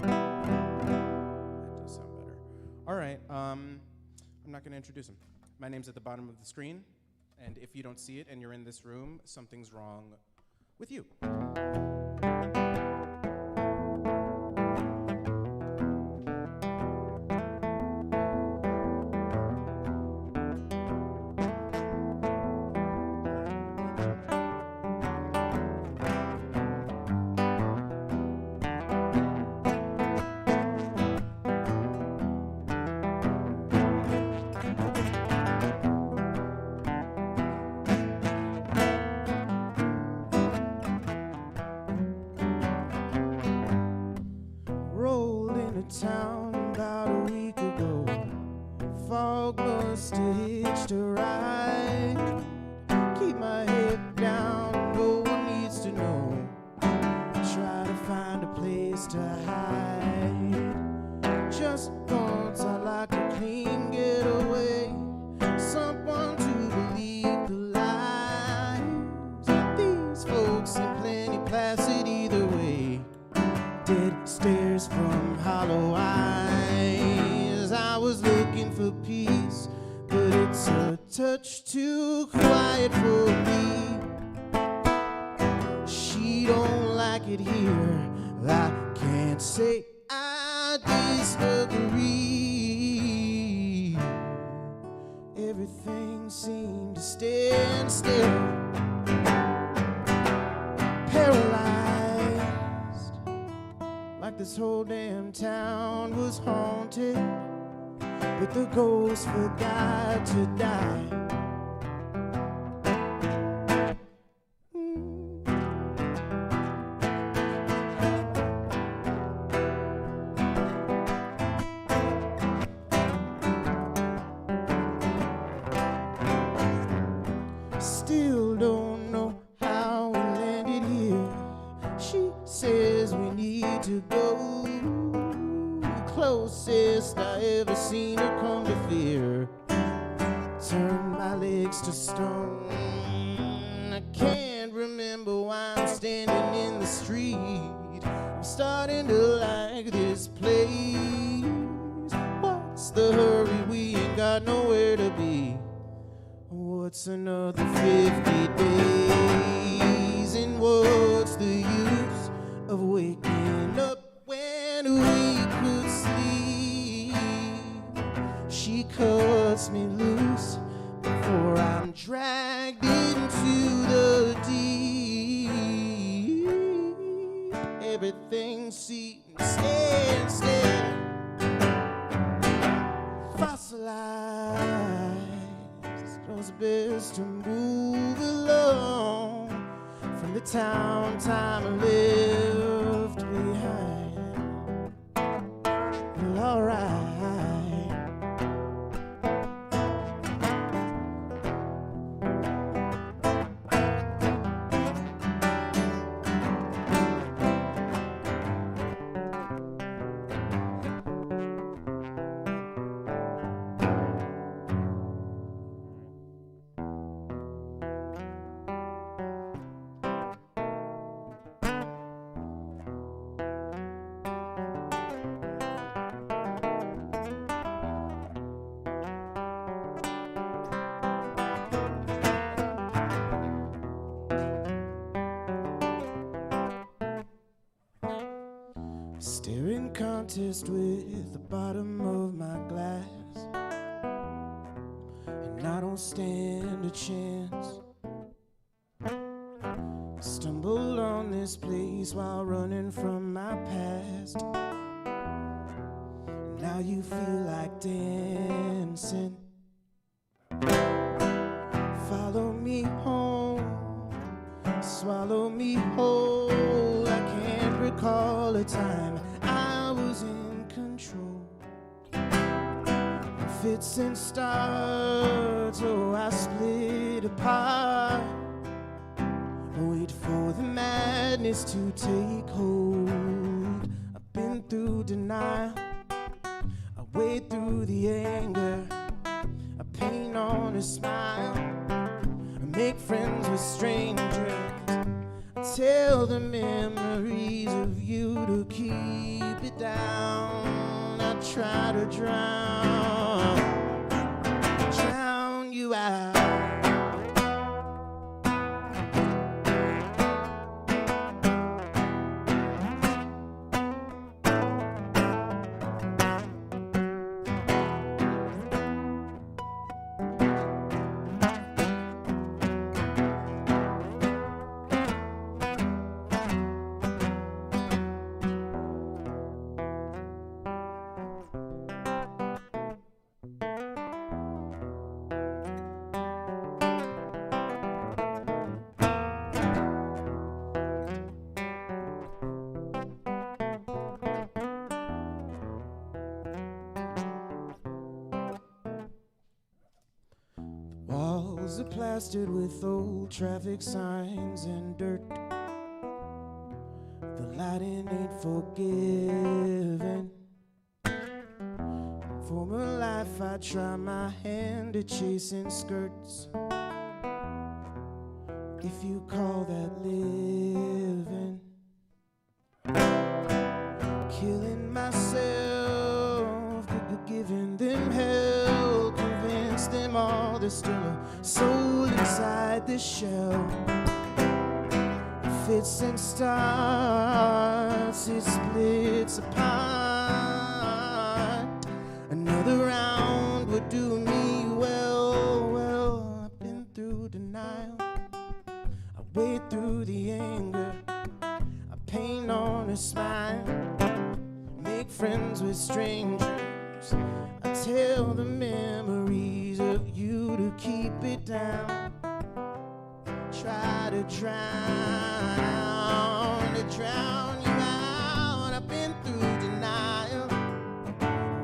That does sound better. All right, I'm not going to introduce him. My name's at the bottom of the screen, and if you don't see it and you're in this room, something's wrong with you. Rolled into town about a week ago. Fog must have hitched a ride. Keep my head down, no one needs to know. Try to find a place to hide. Just once I'd like a clean getaway. Someone to believe the lies. These folks seem plenty placid either way. Dead stares from hollow eyes. I was looking for peace, but it's a touch too quiet for me. She don't like it here. I can't say I disagree. Everything seemed to stand still, paralyzed, like this whole damn town was haunted, but the ghost forgot to die. Still don't know how we landed here. She says we need to go. Closest I ever seen her come to fear. Turn my legs to stone. I can't remember why I'm standing in the street. I'm starting to like this place. What's the hurry? We ain't got nowhere to be. What's another 50 days? And what's the use of waking up when we could sleep? She cuts me loose before I'm dragged into the deep. Everything seems to stand still, fossilized. It's best to move along from the town time left behind. Well, alright. Staring contest with the bottom of my glass, and I don't stand a chance. Stumbled on this place while running from my past. Now you feel like dancing. Follow me home, swallow me whole. I can't recall a time I was in control. Fits and starts, oh, I split apart. Wait for the madness to take hold. I've been through denial, I wade through the anger, I paint on a smile, I make friends with strangers, tell the memories of you to keep it down. I try to drown you out. Walls are plastered with old traffic signs and dirt. The lighting ain't forgiving. For my life I try my hand at chasing skirts. If you call that living. Killing myself, giving them hell, convince them all there's still a soul inside this shell. Fits and starts, it splits apart. Another round would do me well. Well, I've been through denial, I wade through the anger, I paint on a smile, make friends with strangers, I tell the memories of you to keep it down. Try to drown you out. I've been through denial,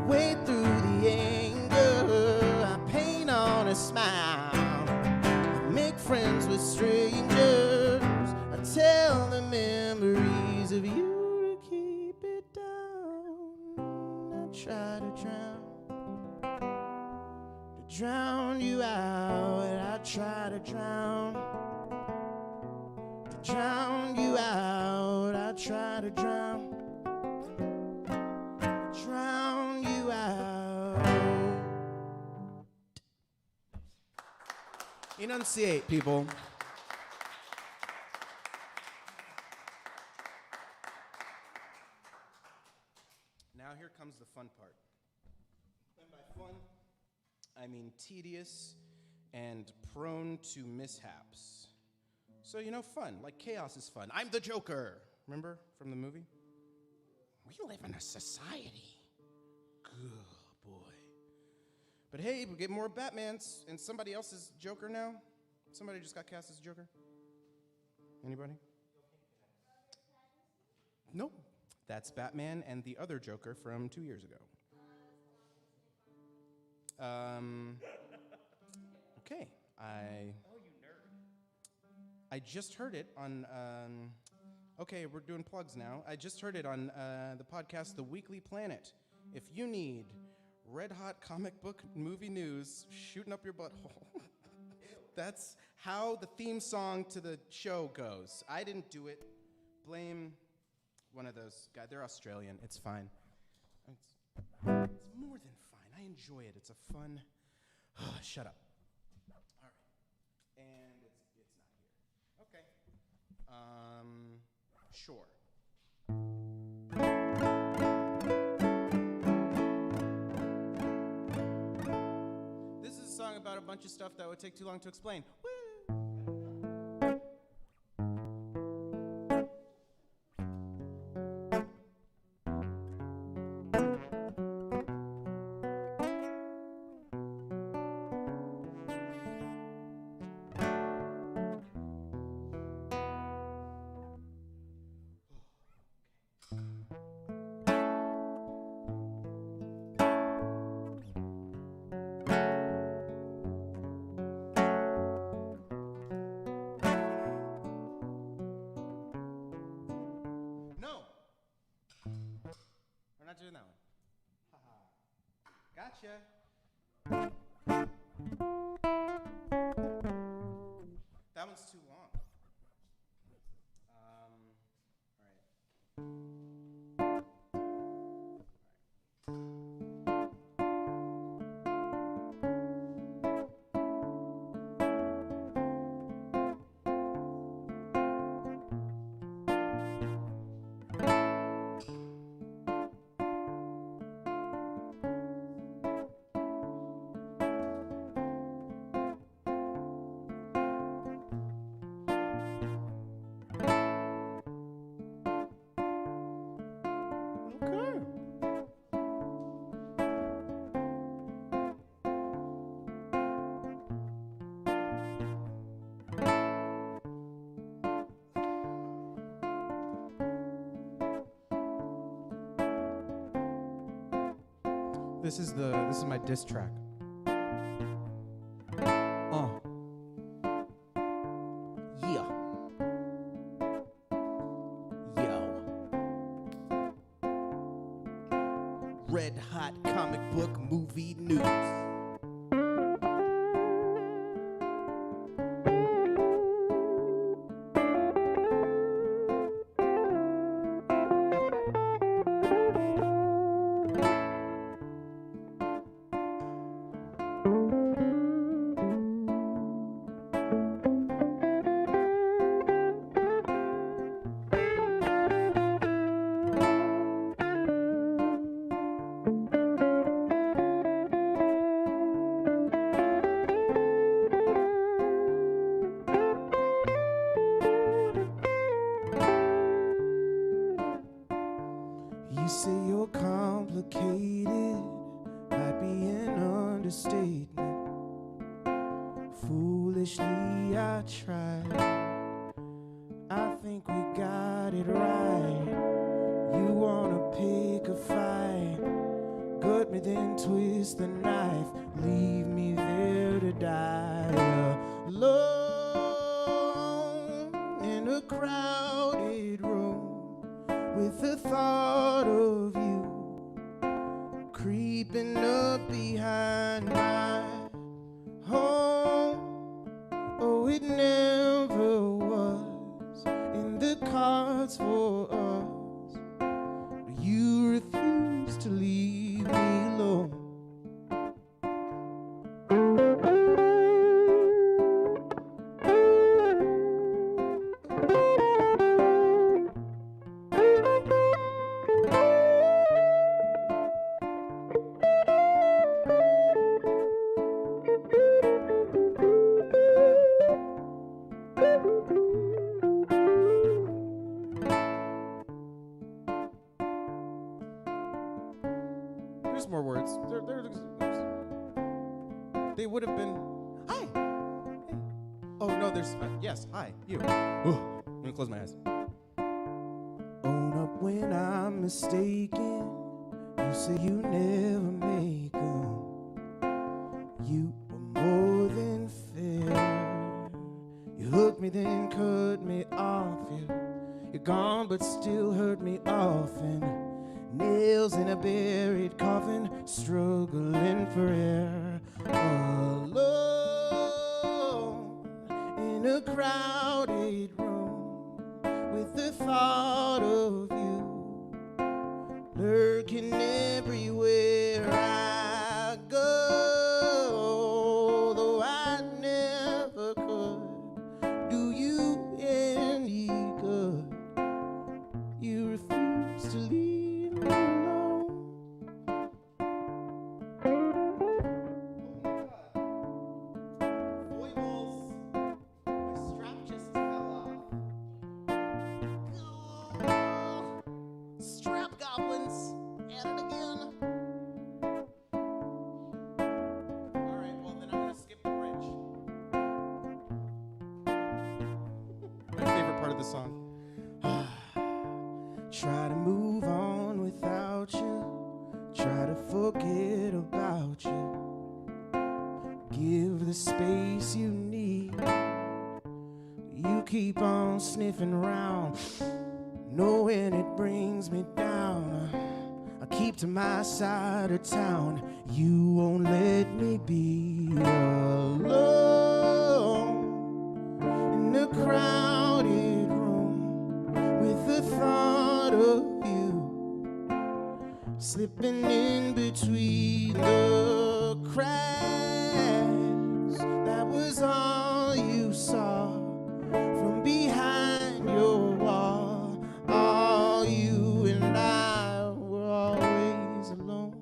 wade through the anger, I paint on a smile, I make friends with strangers, I tell the memories of you to keep it down. I try to drown you out. I try to drown you out. I try to drown you out. Enunciate, people. Now here comes the fun part. And by fun, I mean tedious and prone to mishaps. So, you know, fun, like chaos is fun. I'm the Joker, remember from the movie? We live in a society. Good boy. But hey, we get more Batmans and somebody else's Joker now. Somebody just got cast as Joker. Anybody? Nope. That's Batman and the other Joker from 2 years ago. Okay, I just heard it on, okay, we're doing plugs now. I just heard it on the podcast, The Weekly Planet. If you need red hot comic book movie news shooting up your butthole, that's how the theme song to the show goes. I didn't do it. Blame one of those guys. They're Australian. It's fine. It's more than fine. I enjoy it. It's a fun... Shut up. All right. And it's not here. Okay. Sure. This is a song about a bunch of stuff that would take too long to explain. Woo! Not doing that one. Gotcha. That one's too long. This is my diss track. Yeah. Yo. Red hot comic book movie news. You say you're complicated, might be an understatement. Foolishly I tried, I think we got it right. You wanna pick a fight, gut me then twist the knife, leave me there to die. Alone in a crowded room, with the thought of you creeping up behind my home. Oh, it never was in the cards for us, but you refuse to leave me alone. There's more words. They would have been, hi. Hey. Oh, no, there's, yes, hi, you. Ooh, let me close my eyes. Own up when I'm mistaken. You say you never make 'em. You were more than fair. You hooked me, then cut me off. You're gone, but still hurt me often. Nails in a buried coffin, struggling for air. Alone in a crowded room, with the thought of you lurking everywhere I go. Though I never could do you any good, you refuse to leave me alone. Foibles, my strap just fell off. Strap goblins, at it again. All right, well then I'm gonna skip the bridge. My favorite part of the song. Try to move on without you, try to forget about you, give the space you need. You keep on sniffing around, knowing it brings me down. I keep to my side of town, you won't let me be alone in a crowded room, with the thought of you slipping in between the cracks. That was all you saw from behind your wall. All you and I were always alone.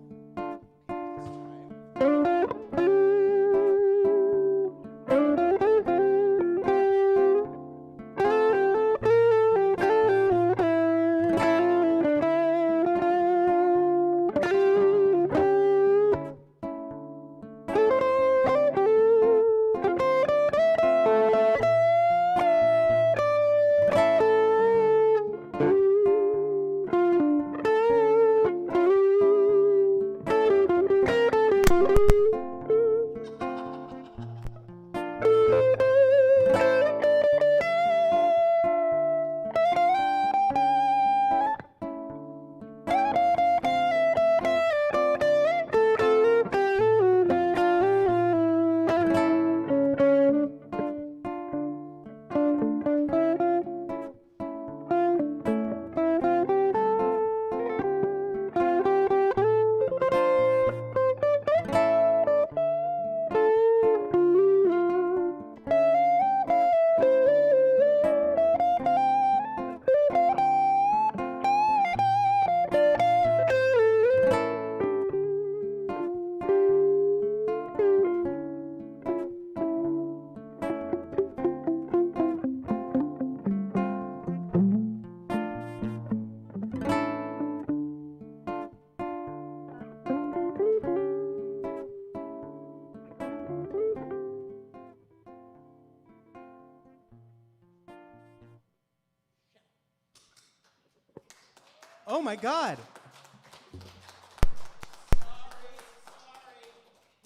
Oh my God.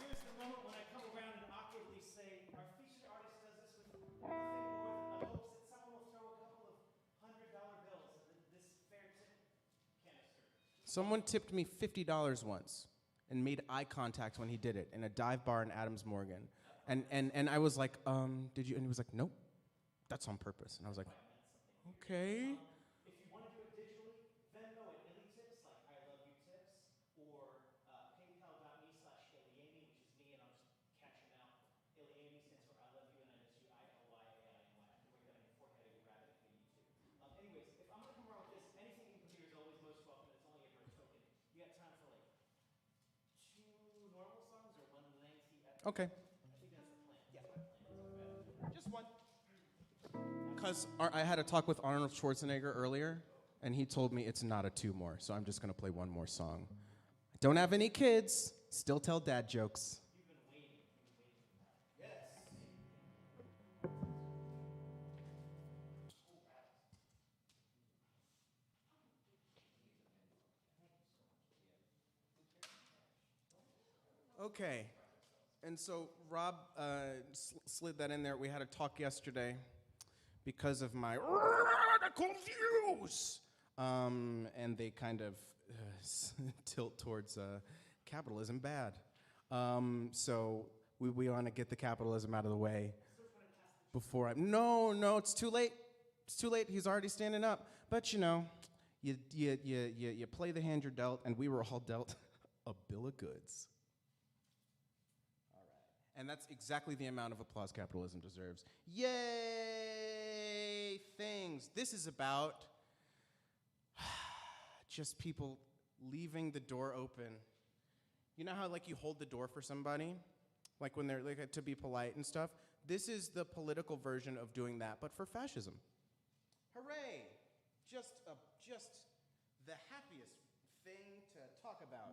Here's the moment when I come around and awkwardly say, our featured artist does this with nothing more than the hopes that someone will throw a couple of $100 bills in this fair tip canister. Someone tipped me $50 once and made eye contact when he did it in a dive bar in Adams Morgan. And I was like, did you? And he was like, nope, that's on purpose. And I was like, okay. If you want to do it digitally, Venmo at Illy Tips, like I love you tips, or paypal.me/Iliami, which is me, and I'll just catch him out. Iliami stands for I love you and I miss you, ILYAINY. I have to write that on your forehead or you grab it if you need to. Anyways, if I'm going to come around with this, anything you can put here is always most welcome, and it's only ever a token. You got time for like 2 normal songs or one lengthy epic? Okay. I think that's the plan. Yeah. Just one. Because I had a talk with Arnold Schwarzenegger earlier, and he told me it's not a 2 more, so I'm just going to play one more song. I don't have any kids, still tell dad jokes. You've been waiting. Okay. And so Rob slid that in there. We had a talk yesterday because of my radical views. And they kind of tilt towards capitalism bad. So we want to get the capitalism out of the way before I... No, it's too late. It's too late. He's already standing up. But, you know, you play the hand you're dealt, and we were all dealt a bill of goods. And that's exactly the amount of applause capitalism deserves. Yay, things. This is about just people leaving the door open. You know how like you hold the door for somebody? Like when they're like to be polite and stuff? This is the political version of doing that, but for fascism. Hooray! Just the happiest thing to talk about.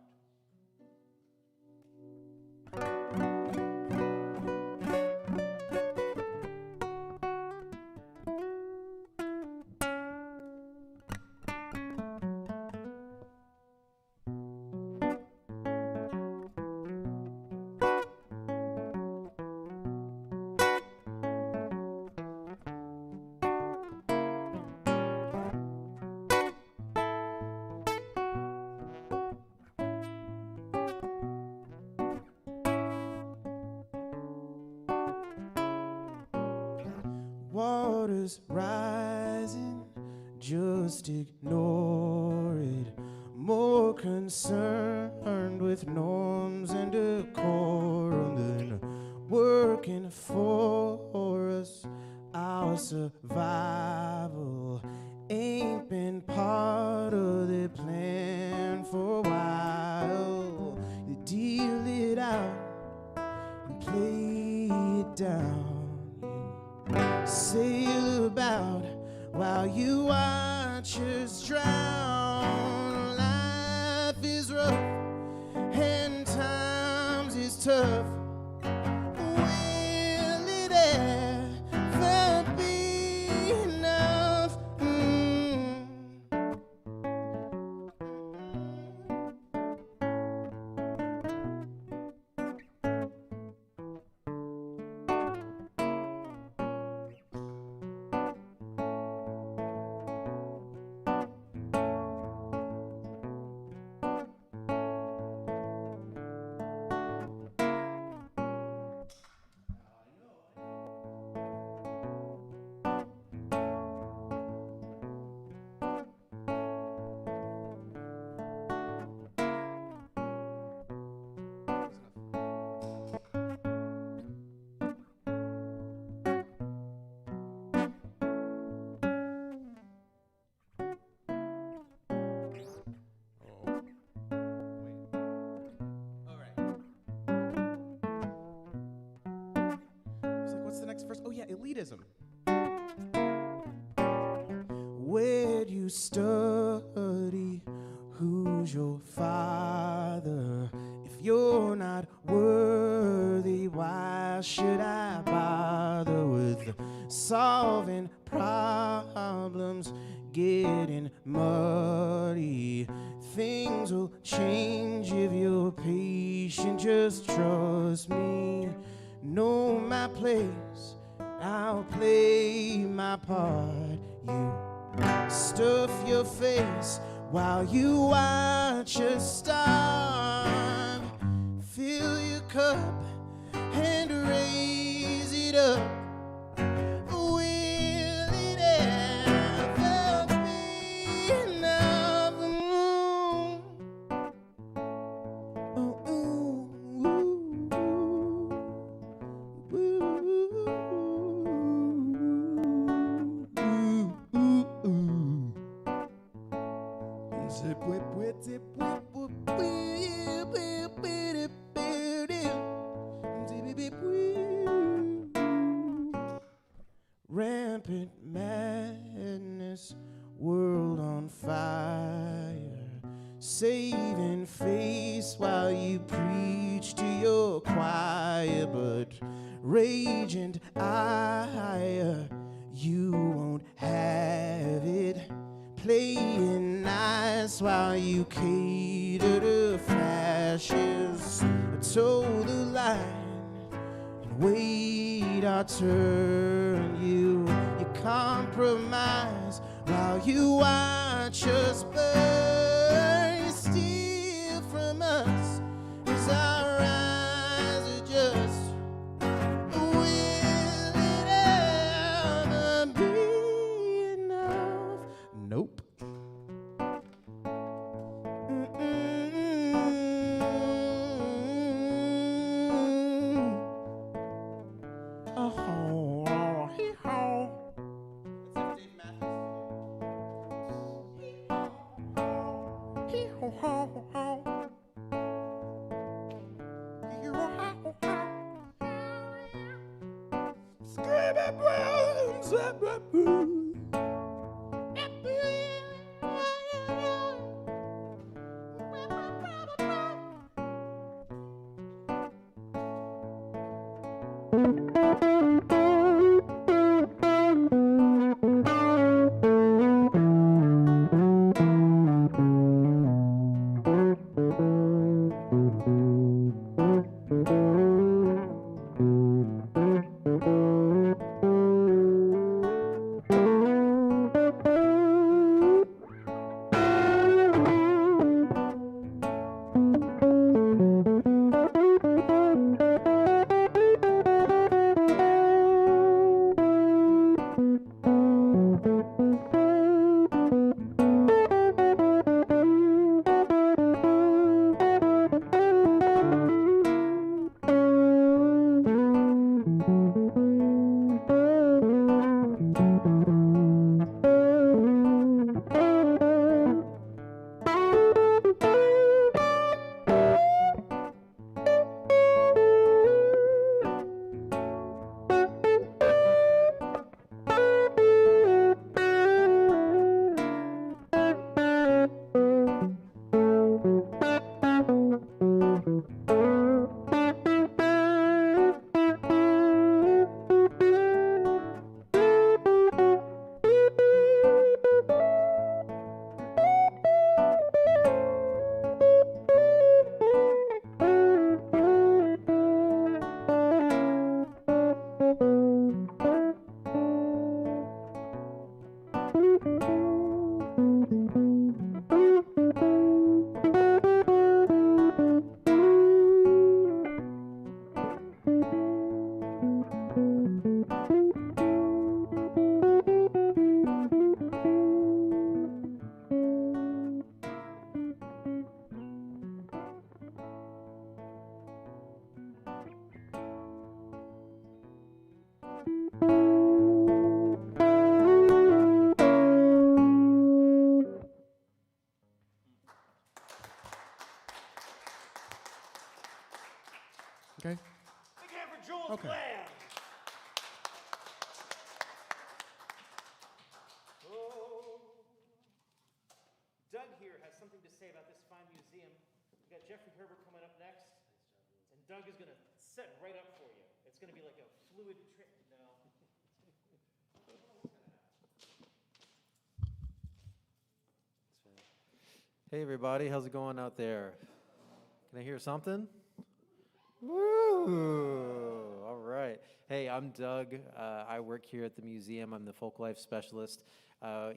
Water's rising, just ignore it. More concerned with norms and decorum than working for us. Our survival ain't been part of the plan for a while. You deal it out and play it down. Sail about while you watch us drown. Life is rough and times is tough. Will it ever be enough? Oh yeah, elitism. Where'd you study? Who's your father? If you're not worthy, why Why should I bother with solving problems? Getting muddy. Things will change if you're patient. Just trust me. Know my place. I'll play my part. You stuff your face while you watch us starve. Fill your cup and raise it up. Will it ever be enough? Ooh, ooh, ooh, ooh, ooh, ooh. Zip, whip, whip, zip, whip, whip, whip, whip, whip, whip, zip, whip, whip. Rampant madness, world on fire. Saving face while you preach to your choir, but rage and ire, you won't have it. Playing nice while you cater to flashes. Toe the line and wait our turn. You compromise while you watch us burn. You steal from us as our eyes adjust. Will it ever be enough? Nope. Okay. Big hand for Juels Okay. Bland. Oh. Doug here has something to say about this fine museum. We got Jeffrey Herbert coming up next, and Doug is going to set right up for you. It's going to be fluid trick. No. Hey everybody, how's it going out there? Can I hear something? Woo! All right. Hey, I'm Doug. I work here at the museum. I'm the folk life specialist.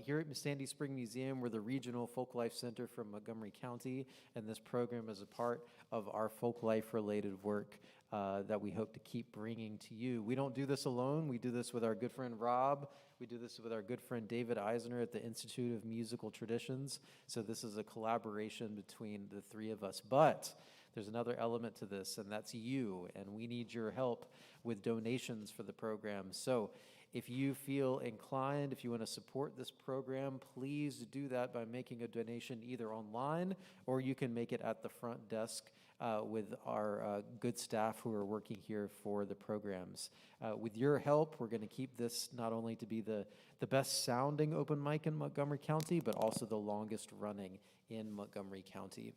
Here at Sandy Spring Museum, we're the regional folk life center for Montgomery County, and this program is a part of our folk life related work that we hope to keep bringing to you. We don't do this alone. We do this with our good friend Rob. We do this with our good friend David Eisner at the Institute of Musical Traditions. So this is a collaboration between the three of us. But there's another element to this, and that's you, and we need your help with donations for the program. So if you feel inclined, if you want to support this program, please do that by making a donation either online or you can make it at the front desk with our good staff who are working here for the programs. With your help, we're going to keep this not only to be the best sounding open mic in Montgomery County, but also the longest running in Montgomery County.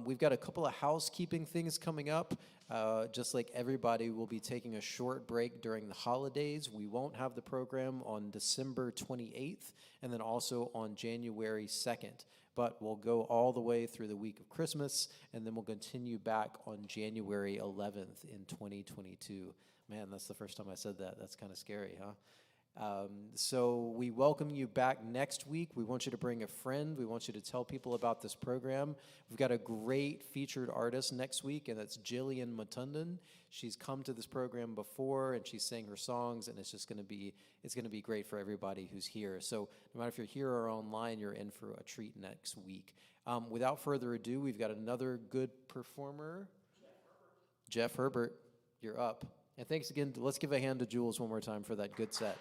We've got a couple of housekeeping things coming up. Just like everybody, we'll be taking a short break during the holidays. We won't have the program on December 28th and then also on January 2nd. But we'll go all the way through the week of Christmas, and then we'll continue back on January 11th in 2022. Man, that's the first time I said that. That's kind of scary, huh? So we welcome you back next week. We want you to bring a friend. We want you to tell people about this program. We've got a great featured artist next week, and that's Jillian Mutundan. She's come to this program before, and she sang her songs, and it's going to be great for everybody who's here. So no matter if you're here or online, you're in for a treat next week. Without further ado, we've got another good performer. Jeff Herbert, you're up. And thanks again. Let's give a hand to Juels one more time for that good set.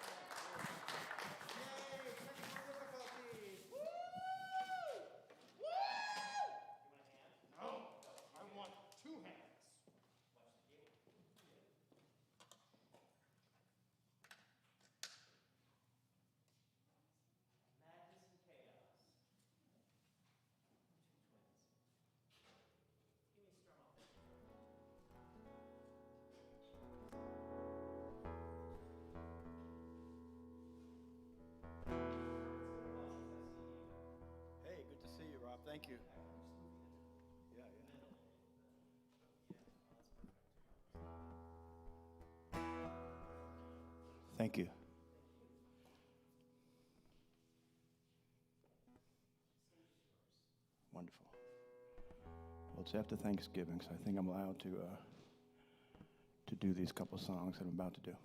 Hey, good to see you, Rob. Thank you. Thank you. Wonderful. Well, it's after Thanksgiving, so I think I'm allowed to do these couple songs that I'm about to do.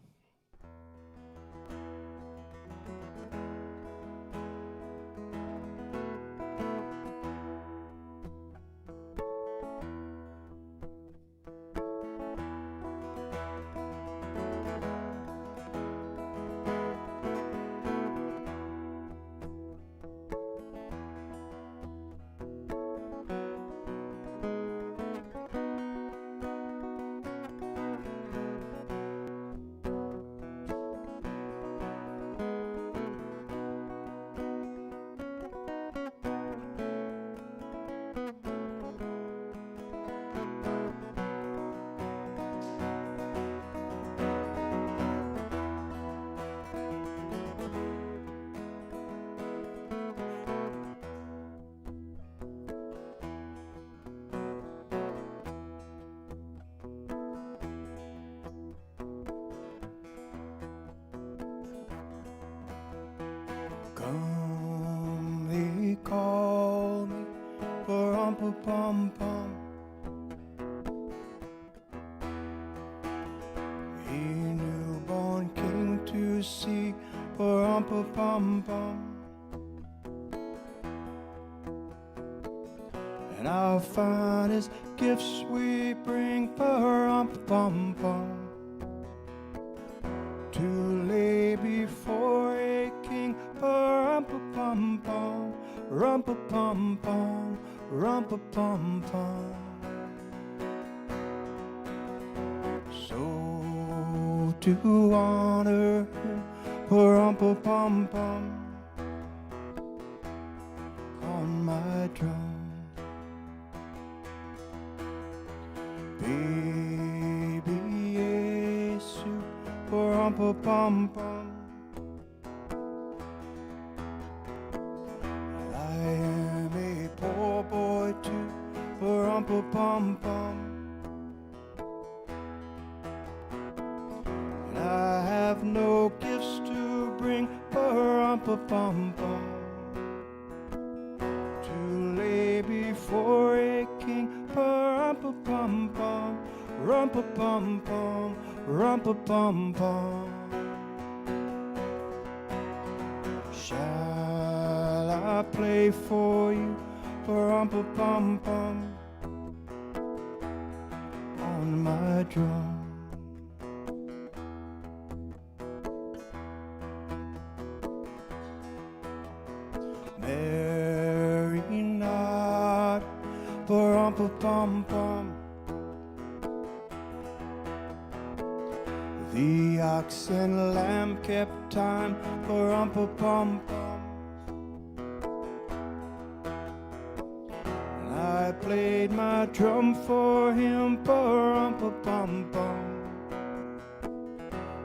Come, they call me pa-rum-pa-pum-pum. A newborn king to see pa-rum-pa-pum-pum. And our finest gifts we bring pa-rum-pa-pum-pum to lay before a king, pa-rum-pa-pum-pum, rum-pa-pum-pum, rum-pa-pum-pum. So to honor him, pa-rum-pa-pum-pum, on my drum. Baby Yesu, pa-rum-pa-pum-pum. I am a poor boy too, pa-rum-pa-pum-pum. And I have no gifts to bring, pa-rum-pa-pum-pum, to lay before a king, pa-rum-pa-pum-pum, rum-pa-pum-pum, rum-pa-pum-pum. Shall I play for you, pa-rum-pa-pum-pum, on my drum? Mary not, pa-rum-pa-pum-pum. The ox and lamb kept time, pa-rum-pa-pum-pum. And I played my drum for him, pa-rum-pa-pum-pum.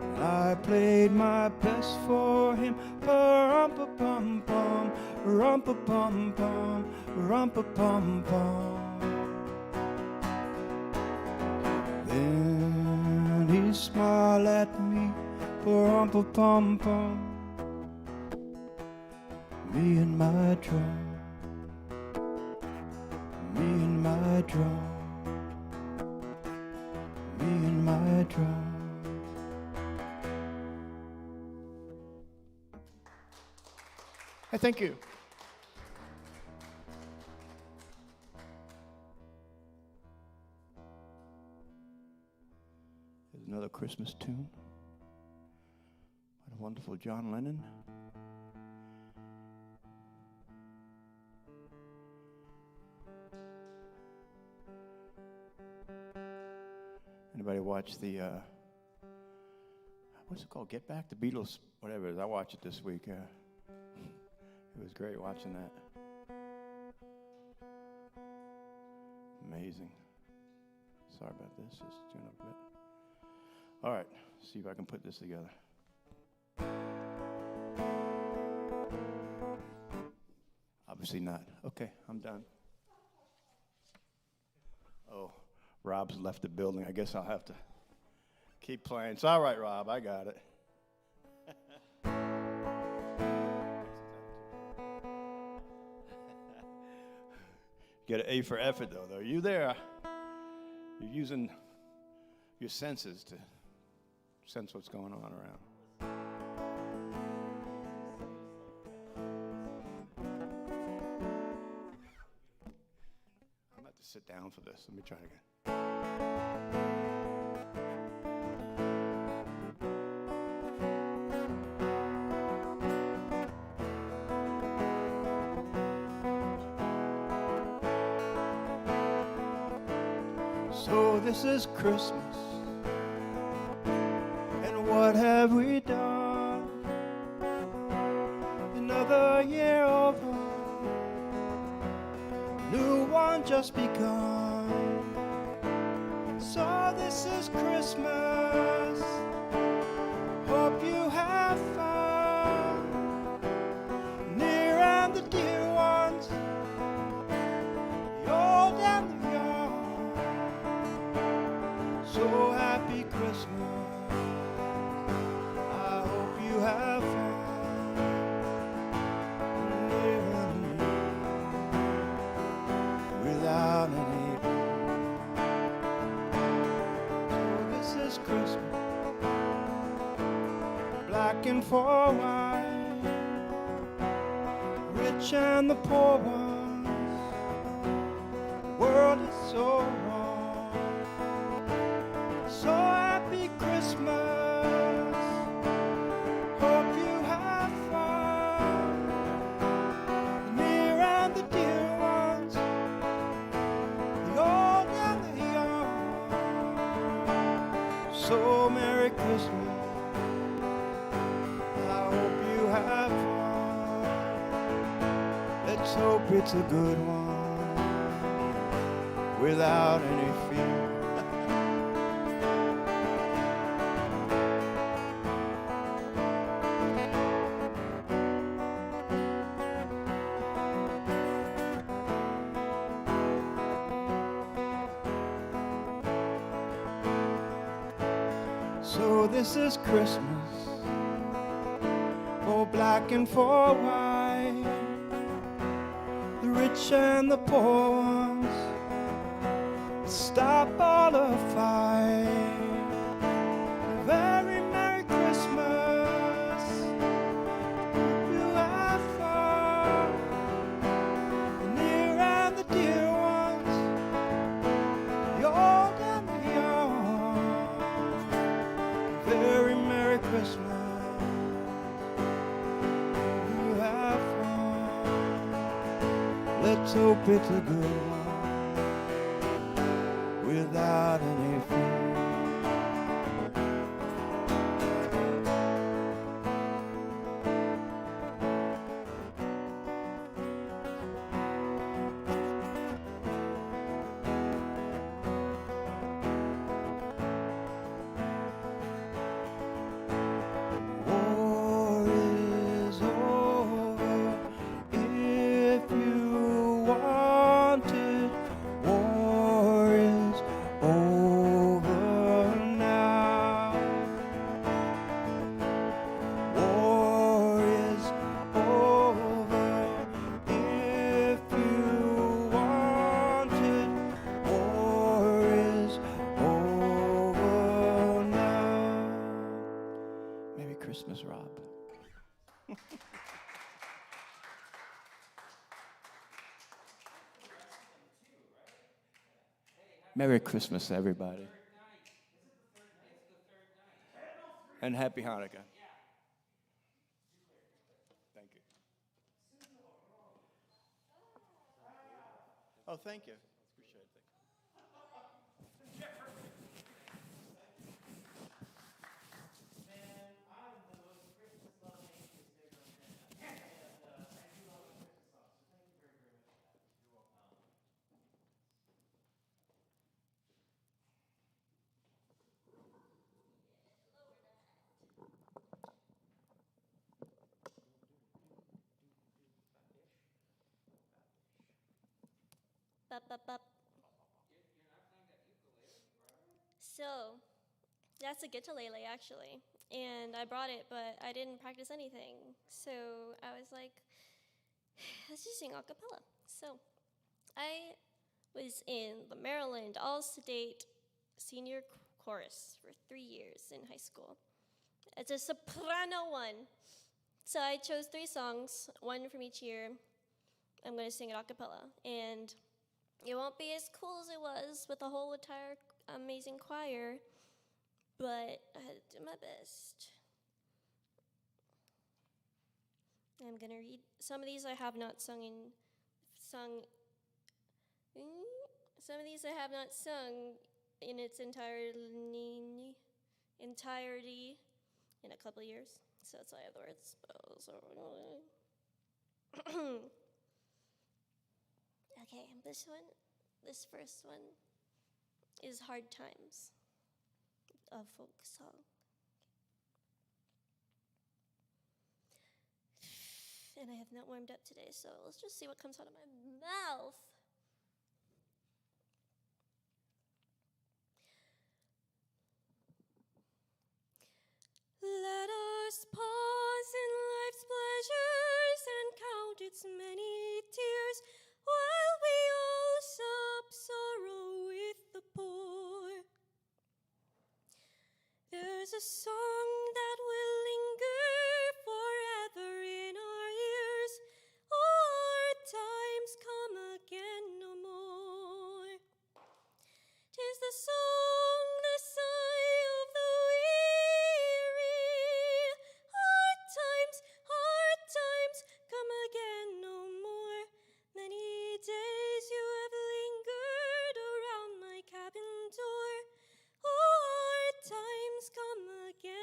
And I played my best for him, pa-rum-pa-pum-pum, rum-pa-pum-pum, rum-pa-pum-pum. Then he smiled at me, pa-rum-pa-pum-pum, me and my drum, me and my drum, me and my drum. Hey, thank you. Here's another Christmas tune by the wonderful John Lennon. Anybody watch the, what's it called? Get Back? The Beatles, whatever it is. I watched it this week. It was great watching that. Amazing. Sorry about this. Just tune up a bit. All right. See if I can put this together. Obviously not. Okay, I'm done. Oh, Rob's left the building. I guess I'll have to keep playing. It's all right, Rob. I got it. Get an A for effort, though. Are you there? You're using your senses to sense what's going on around. I'm about to sit down for this. Let me try again. So this is Christmas, and what have we done? Another year over, new one just begun. So this is Christmas, hope you have fun, near and the dear ones, the old and the young. So happy Christmas, I hope you have fun, living without any fear. So this is Christmas, black and for white, rich and the poor ones, the world is so wrong. So happy Christmas, hope you have fun, the near and the dear ones, the old and the young. So Merry Christmas, I hope you have fun, let's hope it's a good one, without any fear. this is Christmas, for black and for white, the rich and the poor ones, stop all the fight. A very Merry Christmas, you have fun, the near and the dear ones, the old and the young. Very Merry Christmas, you have fun. Let's hope it's a good one, without any fear. War is over if you want it. War is over now. War is over if you want it. War is over now. Merry Christmas, Rob. Merry Christmas, everybody. And Happy Hanukkah. Thank you. Oh, thank you. Appreciate it. Bup, bup, bup. So, that's a guitar-lele actually, and I brought it, but I didn't practice anything. So I was like, let's just sing a cappella. So I was in the Maryland All-State Senior Chorus for 3 years in high school. It's a soprano one. So I chose 3 songs, one from each year. I'm going to sing it a cappella, and it won't be as cool as it was with the whole entire amazing choir, but I had to do my best. I'm gonna read some of these I have not some of these I have not sung in its entirety in a couple years, so that's why I have the words. Okay, this first one is Hard Times, a folk song. And I have not warmed up today, so let's just see what comes out of my mouth. Let us pause in life's pleasures and count its many tears, while we all sup sorrow with the poor. There's a song that will linger forever in our ears. Hard times come again no more. 'Tis the song, the sigh of the weary. Hard times come again no more. Many days you have lingered around my cabin door. Hard times come again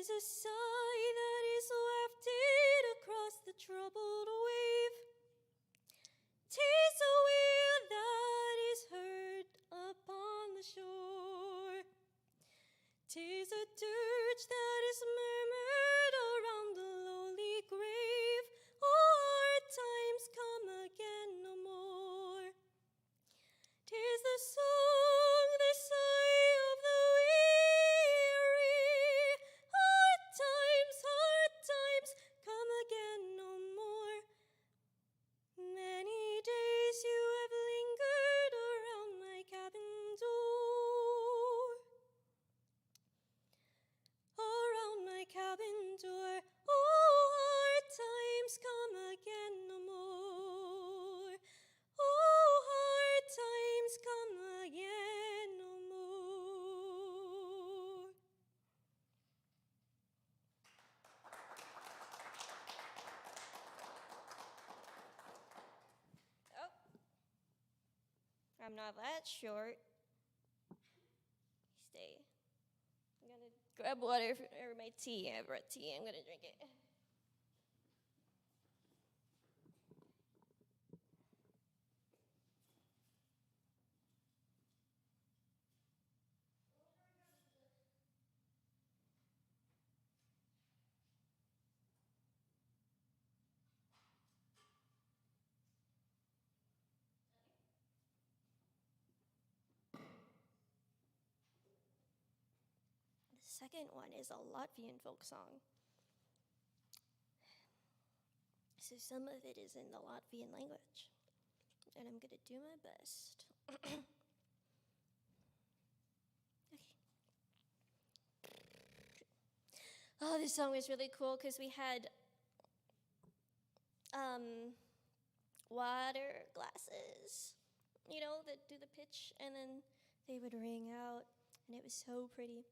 'tis a sigh that is wafted across the troubled wave. 'Tis a wail that is heard upon the shore. 'Tis a dirge that is murmured around the lowly grave. Oh, hard times come again no more. 'Tis the song, the sigh of the weary. Hard times come again no more. Many days you have lingered around my cabin door. Around my cabin door. Oh, hard times come again no more. Oh, hard times come again no more. Oh, I'm not that short. Stay. I'm gonna grab water or my tea. I brought tea. I'm gonna drink it. The second one is a Latvian folk song. So some of it is in the Latvian language, and I'm gonna do my best. Okay. Oh, this song was really cool because we had water glasses, you know, that do the pitch, and then they would ring out, and it was so pretty.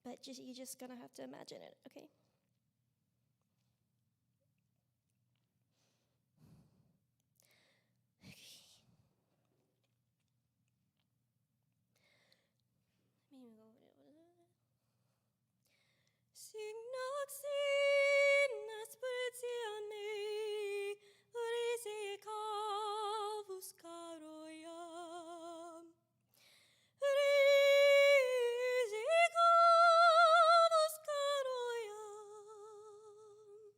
But you just gonna have to imagine it, okay? Signoxin aspiratione, risi calvus caroiam. Risi calvus caroiam.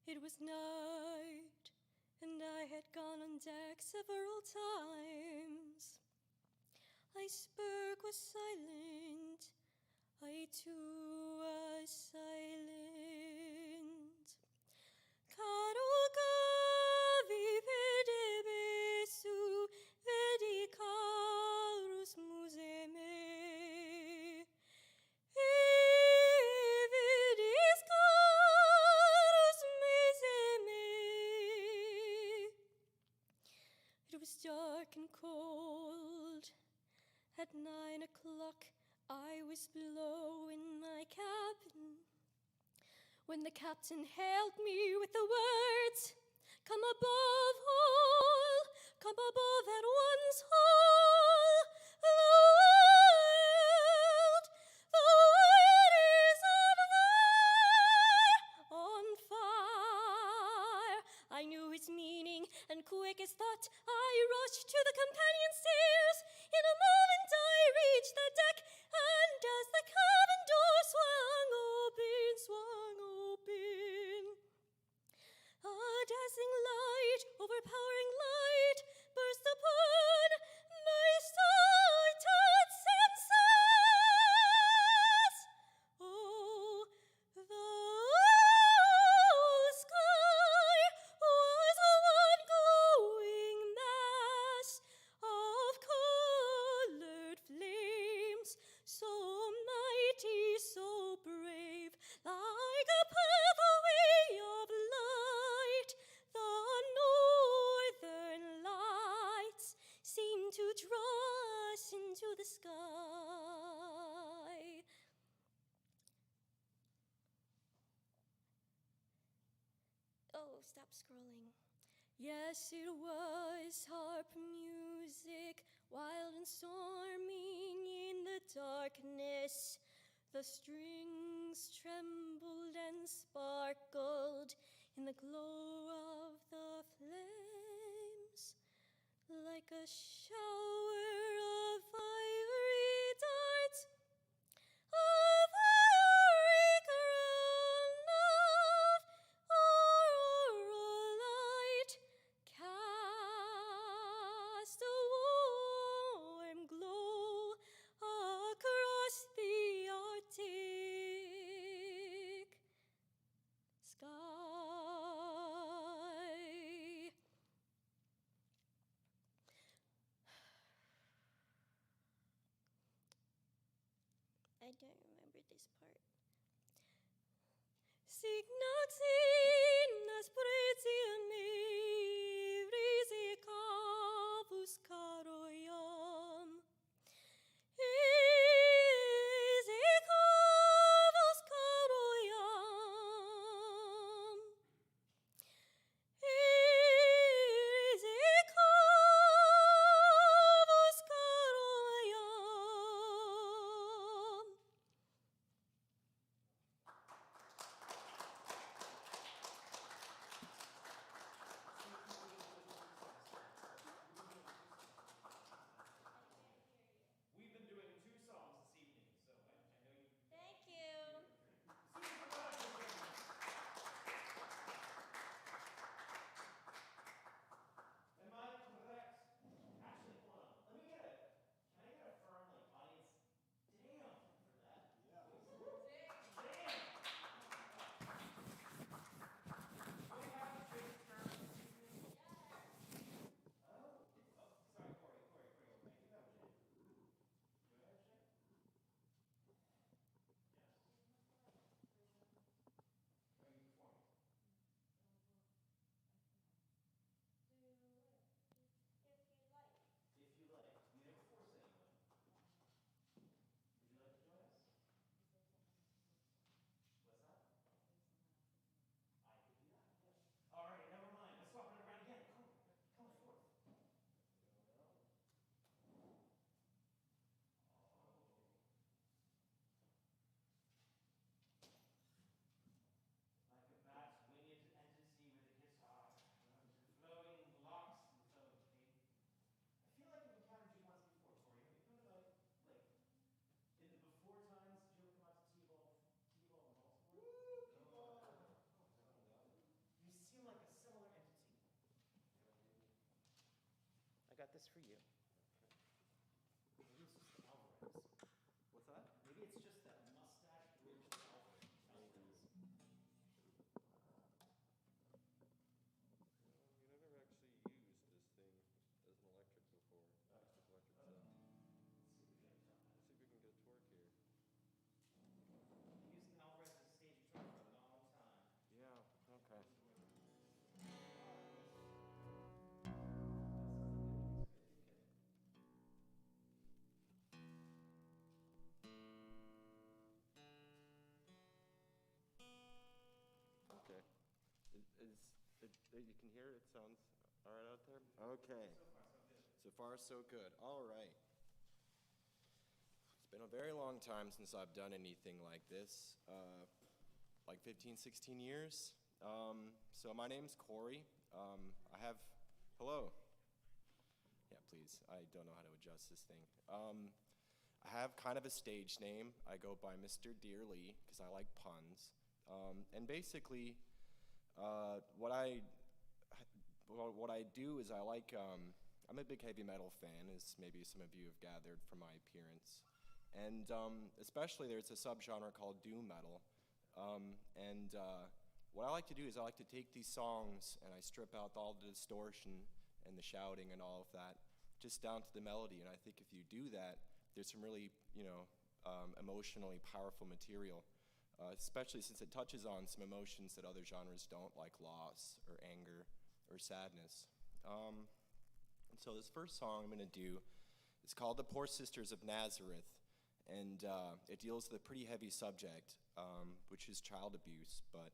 It was night, and I had gone on deck several times. Iceberg was silent, I too was silent. Caro gavi pedebesu, vedi carus muse me. Vidis carus muse me. It was dark and cold. At 9 o'clock, I was below in my cabin, when the captain hailed me with the words, "Come above all, come above at once all, the world is on fire. I knew his meaning, and quick as thought, I rushed to the companion stairs. In a moment I reached the deck, and as the cabin door swung open, a dazzling light, overpowering light, burst upon my startled senses. Oh, the whole sky was one glowing mass of colored flames, so mighty, so brave, like a pathway of light. The northern lights seemed to draw us into the sky. Oh, stop scrolling. Yes, it was harp music, wild and storming in darkness, the strings trembled and sparkled in the glow of the flames, like a shower of fiery darts, a fiery crown of auroral light, cast a warm glow across the Arctic sky. I don't remember this part. Signaxinas pretium risicavus caroiam. Risicavus caroiam. Risicavus caroiam. We've been doing 2 songs this evening, so I know you. Thank you. Am I correct? Actually, hold on. Can I get a firm, like, audience? Damn for that. Yeah. Damn. Do we have a big firm this evening? Oh, sorry, Corey. I do have a jam. Do I have a jam? Yes. Are you performing? If you like. We never force anyone. Would you like to join us? What's that? I could do that, yes. All right, never mind. Let's swap it around again. Come forth. Like a bat's winged entity with a guitar, flowing locks and flowing cape. I feel like I've encountered you once before, Corey. Have you come to like, in the before times, did you ever come out to T-Ball in Baltimore? You seem like a similar entity. I got this for you. Maybe it's just the Alvarez. What's that? Maybe it's just that mustache bridge Alvarez. You never actually used this thing as an electric before. Acoustic electric set. Let's see if we can get a torque here. Using Alvarez as a stage guitar for a long time. Yeah, okay. Okay. You can hear it? It sounds all right out there? Okay. So far, so good. All right. It's been a very long time since I've done anything like this. Like 15, 16 years. So my name's Corey. Hello. Yeah, please. I don't know how to adjust this thing. I have kind of a stage name. I go by Mr. Dearly because I like puns. And basically, what I do is I'm a big heavy metal fan, as maybe some of you have gathered from my appearance. And especially there's a subgenre called doom metal. What I like to do is I like to take these songs and I strip out all the distortion and the shouting and all of that, just down to the melody. And I think if you do that, there's some really, emotionally powerful material, especially since it touches on some emotions that other genres don't, like loss or anger or sadness. And so this first song I'm going to do is called The Poor Sisters of Nazareth, and it deals with a pretty heavy subject, which is child abuse, but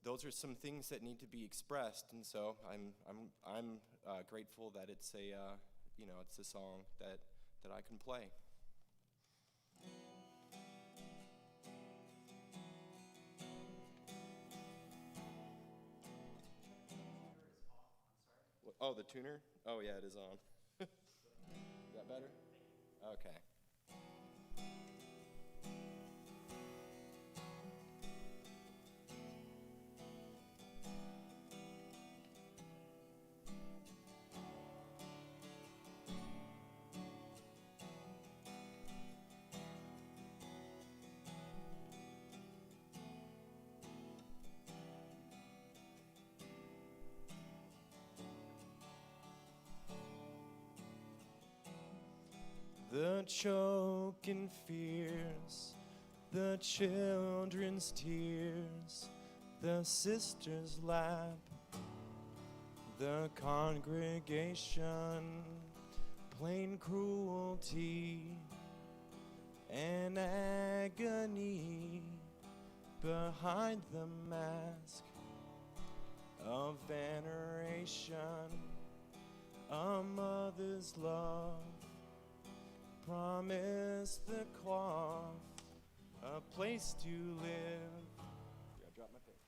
those are some things that need to be expressed, and so I'm grateful that it's a song that I can play. Oh, the tuner? Oh, yeah, it is on. Is that better? Okay. The choking fears, the children's tears, the sister's lap, the congregation, plain cruelty and agony behind the mask of veneration, a mother's love. Promise the cloth, a place to live. Yeah, I dropped my paper.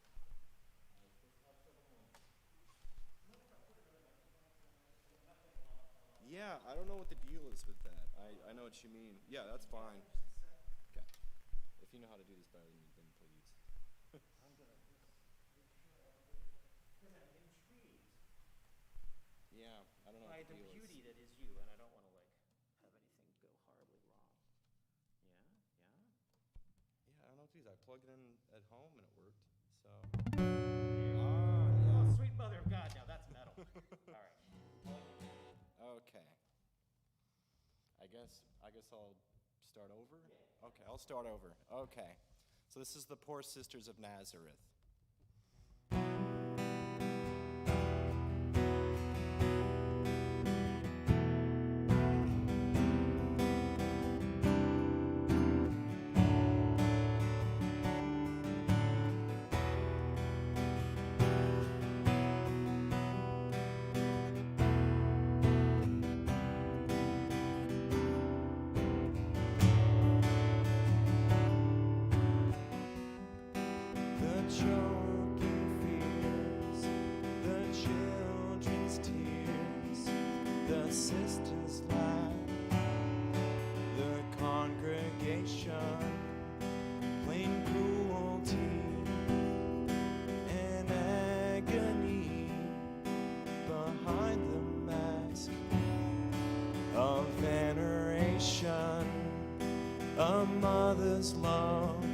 Yeah, I don't know what the deal is with that. I know what you mean. Yeah, that's fine. Okay. If you know how to do this better than me, then please. Yeah, I don't know By what the the deal beauty is. that is you, and I don't want to like have anything go horribly wrong. Yeah, I don't know what to do. I plugged it in at home and it worked. So. Oh, sweet mother of God! Now that's metal. All right. Okay. I guess I'll start over? Yeah. Okay, I'll start over. Okay. So this is the Poor Sisters of Nazareth. Sister's lap, the congregation, plain cruelty and agony behind the mask of veneration, a mother's love,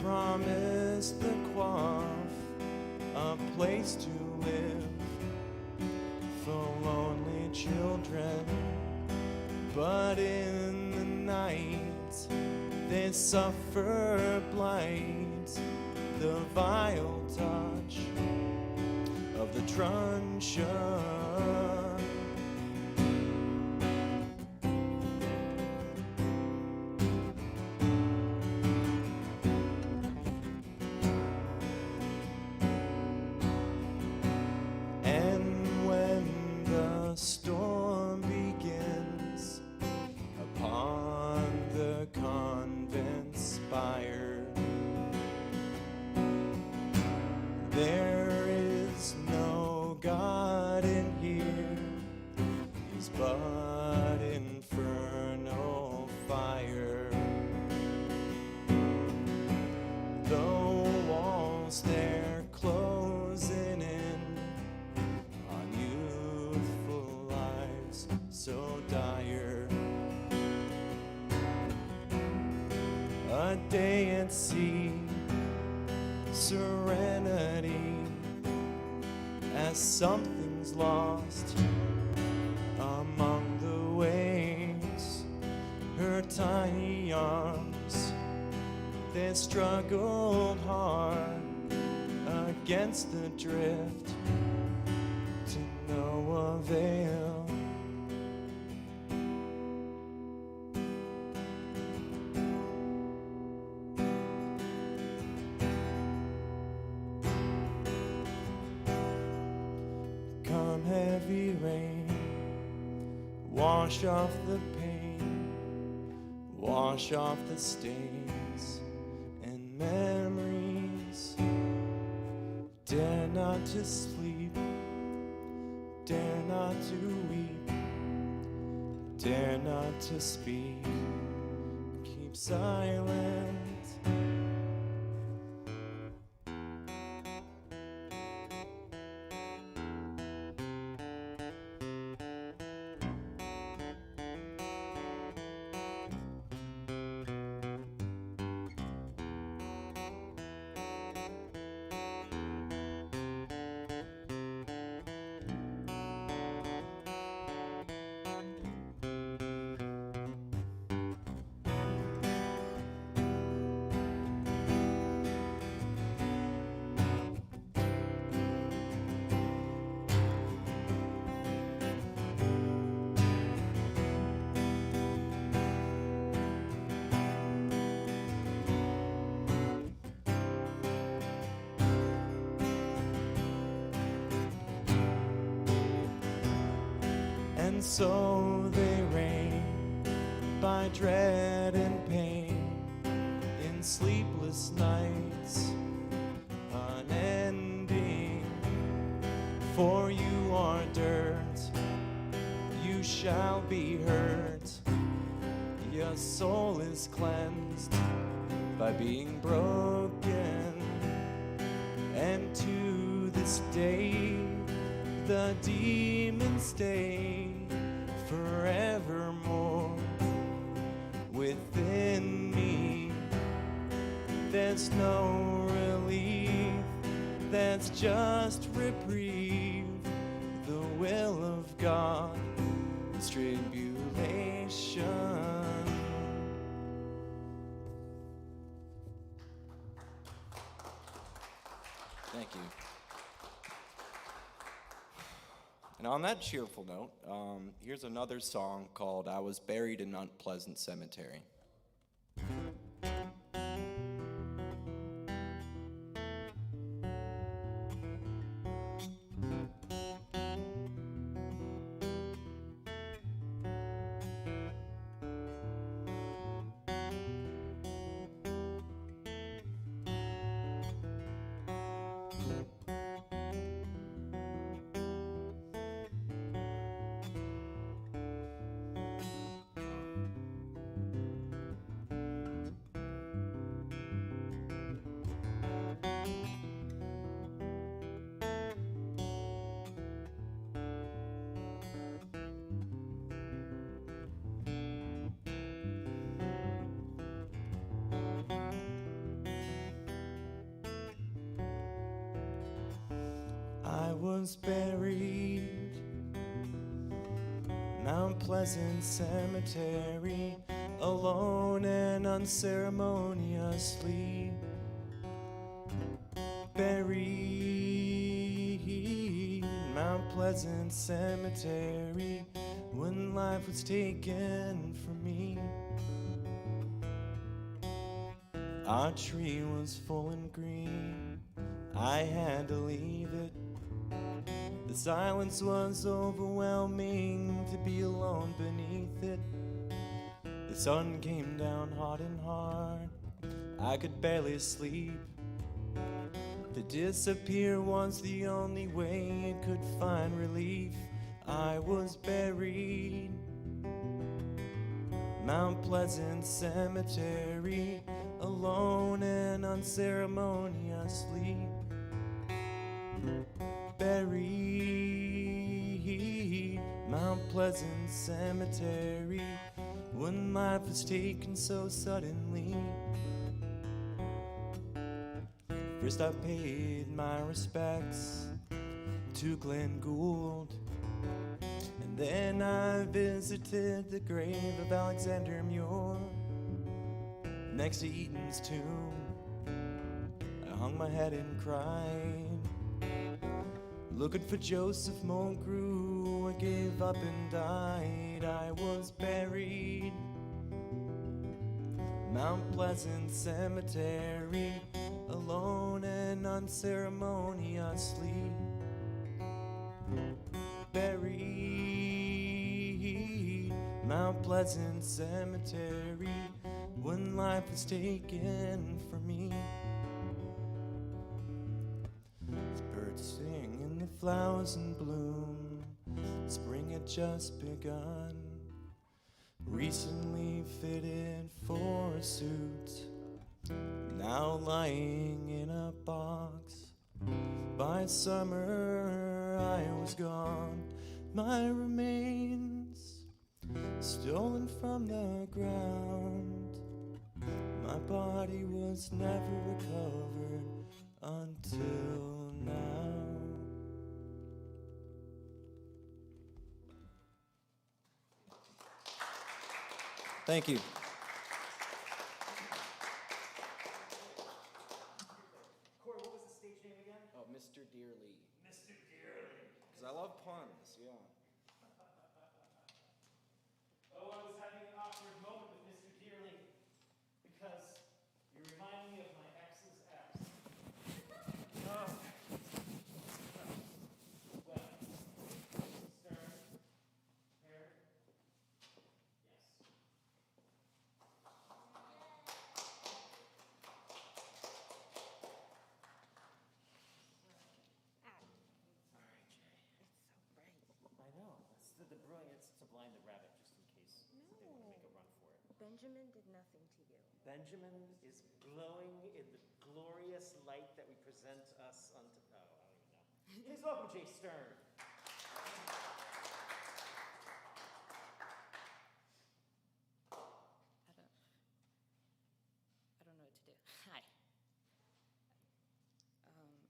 promise the quaff, a place to live for lonely children, but in the night they suffer blight, the vile touch of the truncheon. And when the storm begins upon the convent spire, there is no God in here, he's but infernal fire. The walls they're closing in on youthful lives so dire. A day at sea, serenity, as something's lost among the waves. Her tiny arms, they struggled hard against the drift, to no avail. Come heavy rain, wash off the pain, wash off the stains and memories. Dare not to sleep, dare not to weep, dare not to speak, keep silent. And so they reign by dread and pain in sleepless nights unending. For you are dirt, you shall be hurt. Your soul is cleansed by being broken. And to this day the demons stay forevermore within me. There's no relief, that's just reprieve. The will of God is tribulation. Thank you. And on that cheerful note, here's another song called I Was Buried in Unpleasant Cemetery. I was buried Mount Pleasant Cemetery, alone and unceremoniously buried. Mount Pleasant Cemetery, when life was taken from me. Our tree was full and green, I had to leave it. The silence was overwhelming, to be alone beneath it. The sun came down hot and hard, I could barely sleep. To disappear was the only way it could find relief. I was buried Mount Pleasant Cemetery, alone and unceremoniously buried. Mount Pleasant Cemetery, when life was taken so suddenly. First I paid my respects to Glenn Gould, and then I visited the grave of Alexander Muir. Next to Eaton's tomb, I hung my head and cried. Looking for Joseph Mulgrew, I gave up and died. I was buried Mount Pleasant Cemetery, alone and unceremoniously buried. Mount Pleasant Cemetery, when life is taken from me. The birds sing and the flowers in bloom, spring had just begun. Recently fitted for a suit, now lying in a box. By summer I was gone, my remains stolen from the ground. My body was never recovered until now. Thank you. Corey, what was the stage name again? Oh, Mr. Dearly. Mr. Dearly. Because I love puns, yeah. Oh, I was having an awkward moment with Mr. Dearly because you remind me of my ex's ex. Oh. Well, stern, paired. Yes. I know. It's the brilliance to blind the rabbit, just in case they want to make a run for it. Benjamin did nothing to you. Benjamin is glowing in the glorious light that we present us unto. Oh, I don't even know. Please welcome Jay Stern. I don't know what to do. Hi.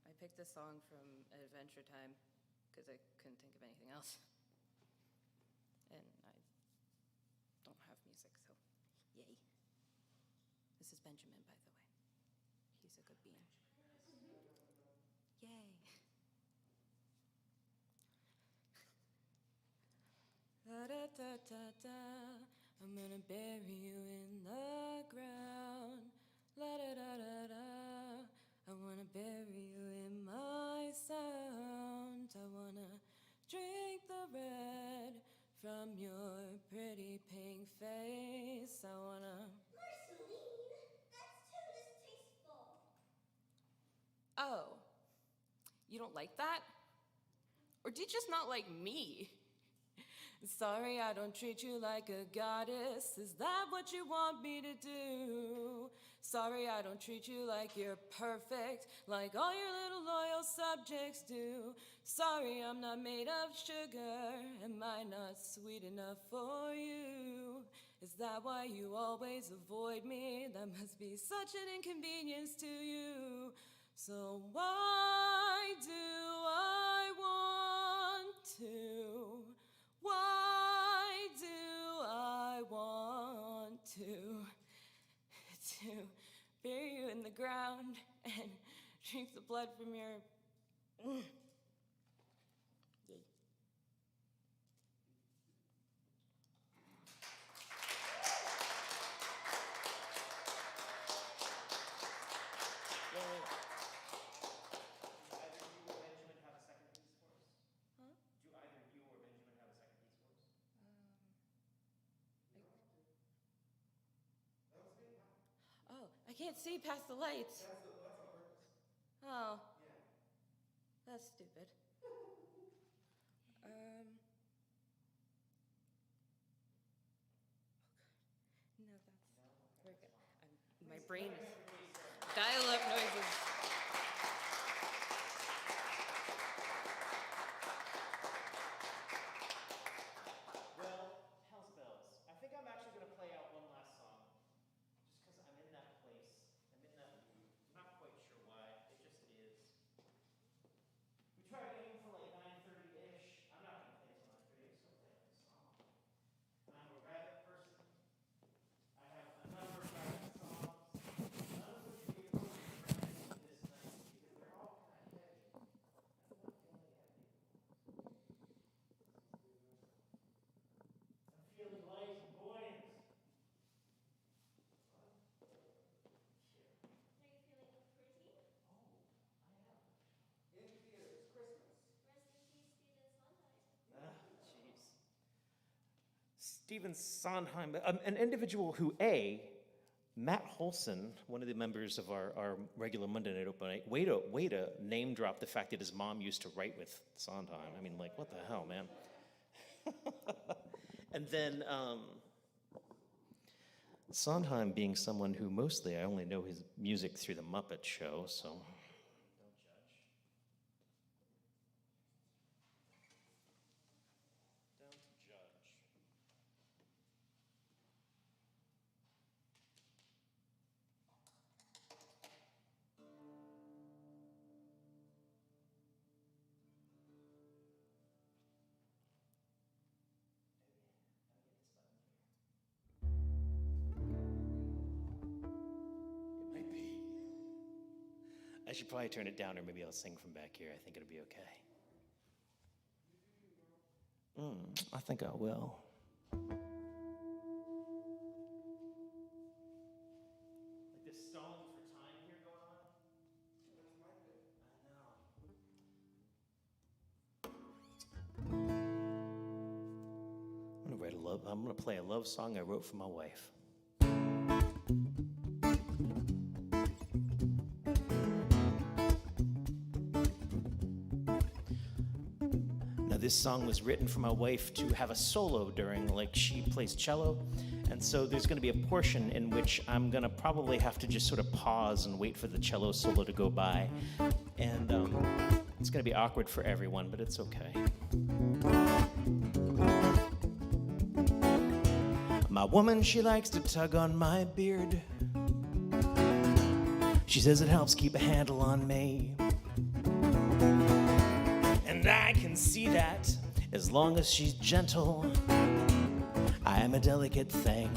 I picked this song from Adventure Time because I couldn't think of anything else. And I don't have music, so yay. This is Benjamin, by the way. He's a good bean. Yay. Da da da da da. I'm gonna bury you in the ground. La da da da da. I wanna bury you in my sound. I wanna drink the red from your pretty pink face. I wanna. Marceline, that's too distasteful. Oh, you don't like that? Or do you just not like me? Sorry, I don't treat you like a goddess. Is that what you want me to do? Sorry, I don't treat you like you're perfect, like all your little loyal subjects do. Sorry, I'm not made of sugar. Am I not sweet enough for you? Is that why you always avoid me? That must be such an inconvenience to you. So why do I want to? Why do I want to bury you in the ground and drink the blood from your... Yay. I can't see past the lights. That's on purpose. Oh. Yeah. That's stupid. No, that's... We're good. My brain is... Dial-up noises. Well, house bells. I think I'm actually going to play out one last song, just because I'm in that place. I'm in that mood. I'm not quite sure why. It just is. We try to aim for like 9:30-ish. I'm not going to play till 9:30. I'm just going to play this song. I'm a rabbit person. I have a number of rabbit songs. None of which will be appropriate for this night because they're all kind of heavy. I don't like feeling heavy. I'm feeling light and buoyant. Are you feeling pretty? In theaters, Christmas. Rest in peace, Stephen Sondheim. Jeez. Stephen Sondheim, an individual who A, Matt Holson, one of the members of our regular Monday Night Open Night, way to name drop the fact that his mom used to write with Sondheim. I mean, like, what the hell, man? And then Sondheim being someone who mostly I only know his music through the Muppet Show, so don't judge. Don't judge. I should probably turn it down, or maybe I'll sing from back here. I think it'll be okay. I think I will. Like this stalling for time here going on? I know. I'm gonna play a love song I wrote for my wife. This song was written for my wife to have a solo during, like, she plays cello, and so there's going to be a portion in which I'm going to probably have to just sort of pause and wait for the cello solo to go by, and it's going to be awkward for everyone, but it's okay. My woman, she likes to tug on my beard. She says it helps keep a handle on me. And I can see that as long as she's gentle, I am a delicate thing.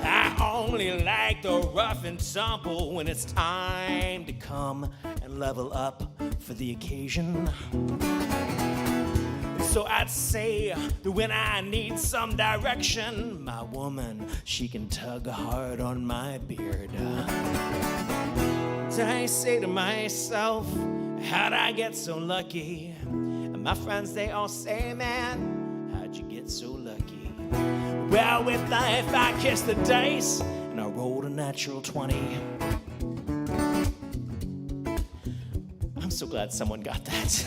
I only like the rough and tumble when it's time to come and level up for the occasion. So I'd say that when I need some direction, my woman, she can tug hard on my beard. So I say to myself, how'd I get so lucky? And my friends, they all say, man, how'd you get so lucky? Well, with life, I kissed the dice, and I rolled a natural 20. I'm so glad someone got that.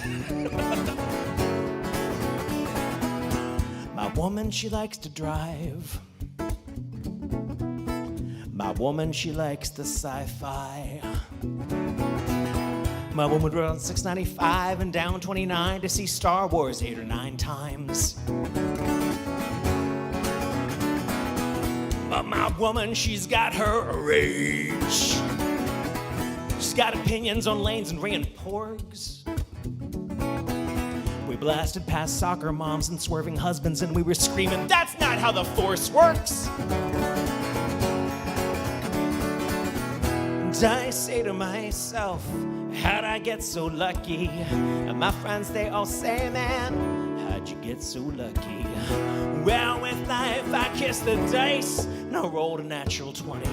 My woman, she likes to drive. My woman, she likes the sci-fi. My woman would run 695 and down 29 to see Star Wars 8 or 9 times. But my woman, she's got her rage. She's got opinions on lanes and Ray and Porgs. We blasted past soccer moms and swerving husbands, and we were screaming, that's not how the Force works. And I say to myself, how'd I get so lucky? And my friends, they all say, man, how'd you get so lucky? Well, with life, I kissed the dice, and I rolled a natural 20.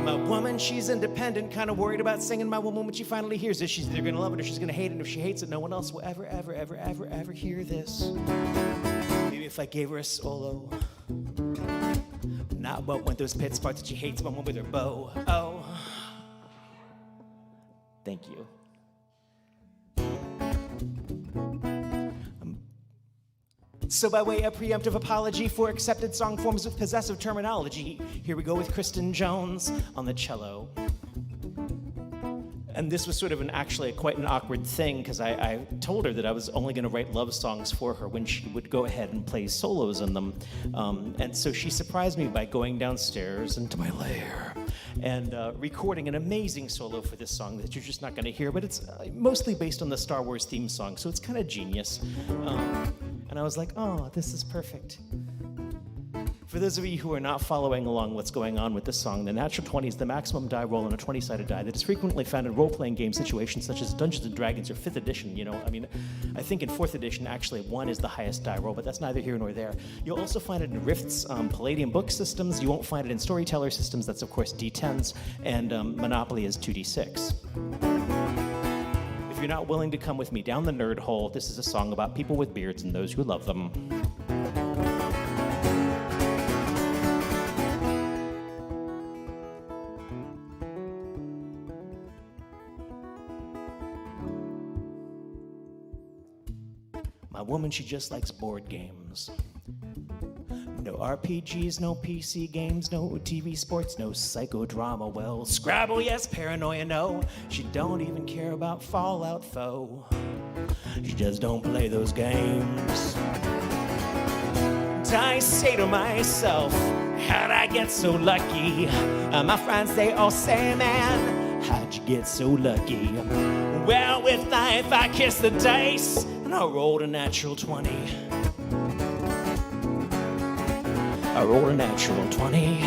My woman, she's independent, kind of worried about singing. My woman, when she finally hears this, she's either going to love it or she's going to hate it. And if she hates it, no one else will ever hear this. Maybe if I gave her a solo, not what went those pit spots that she hates, but one with her bow. Oh, thank you. So by way of preemptive apology for accepted song forms with possessive terminology, here we go with Kristen Jones on the cello. And this was sort of actually quite an awkward thing, because I told her that I was only going to write love songs for her when she would go ahead and play solos in them. And so she surprised me by going downstairs into my lair and recording an amazing solo for this song that you're just not going to hear, but it's mostly based on the Star Wars theme song, so it's kind of genius. And I was like, oh, this is perfect. For those of you who are not following along what's going on with this song, the natural 20 is the maximum die roll on a 20-sided die that is frequently found in role-playing game situations such as Dungeons & Dragons or 5th edition, you know. I mean, I think in 4th edition, actually, 1 is the highest die roll, but that's neither here nor there. You'll also find it in Rift's Palladium book systems. You won't find it in Storyteller systems. That's, of course, D10s. And Monopoly is 2d6. you're not willing to come with me down the nerd hole, this is a song about people with beards and those who love them. My woman, she just likes board games. No RPGs, no PC games, no TV sports, no psychodrama. Well, Scrabble, yes, paranoia, no. She don't even care about Fallout foe. She just don't play those games. I say to myself, how'd I get so lucky? My friends, they all say, man, how'd you get so lucky? Well, with life, I kissed the dice, and I rolled a natural 20. I rolled a natural 20.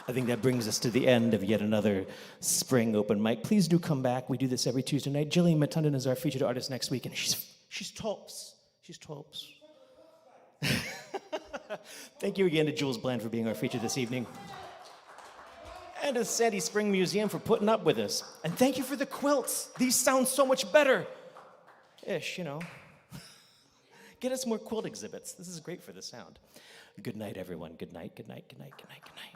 I think that brings us to the end of yet another spring open mic. Please do come back. We do this every Tuesday night. Jillian Matundin is our featured artist next week, and she's tops. She's tops. Thank you again to Juels Bland for being our feature this evening. And to Sandy Spring Museum for putting up with us. And thank you for the quilts. These sound so much better. Ish, you know. Get us more quilt exhibits. This is great for the sound. Good night, everyone. Good night, good night, good night, good night, good night.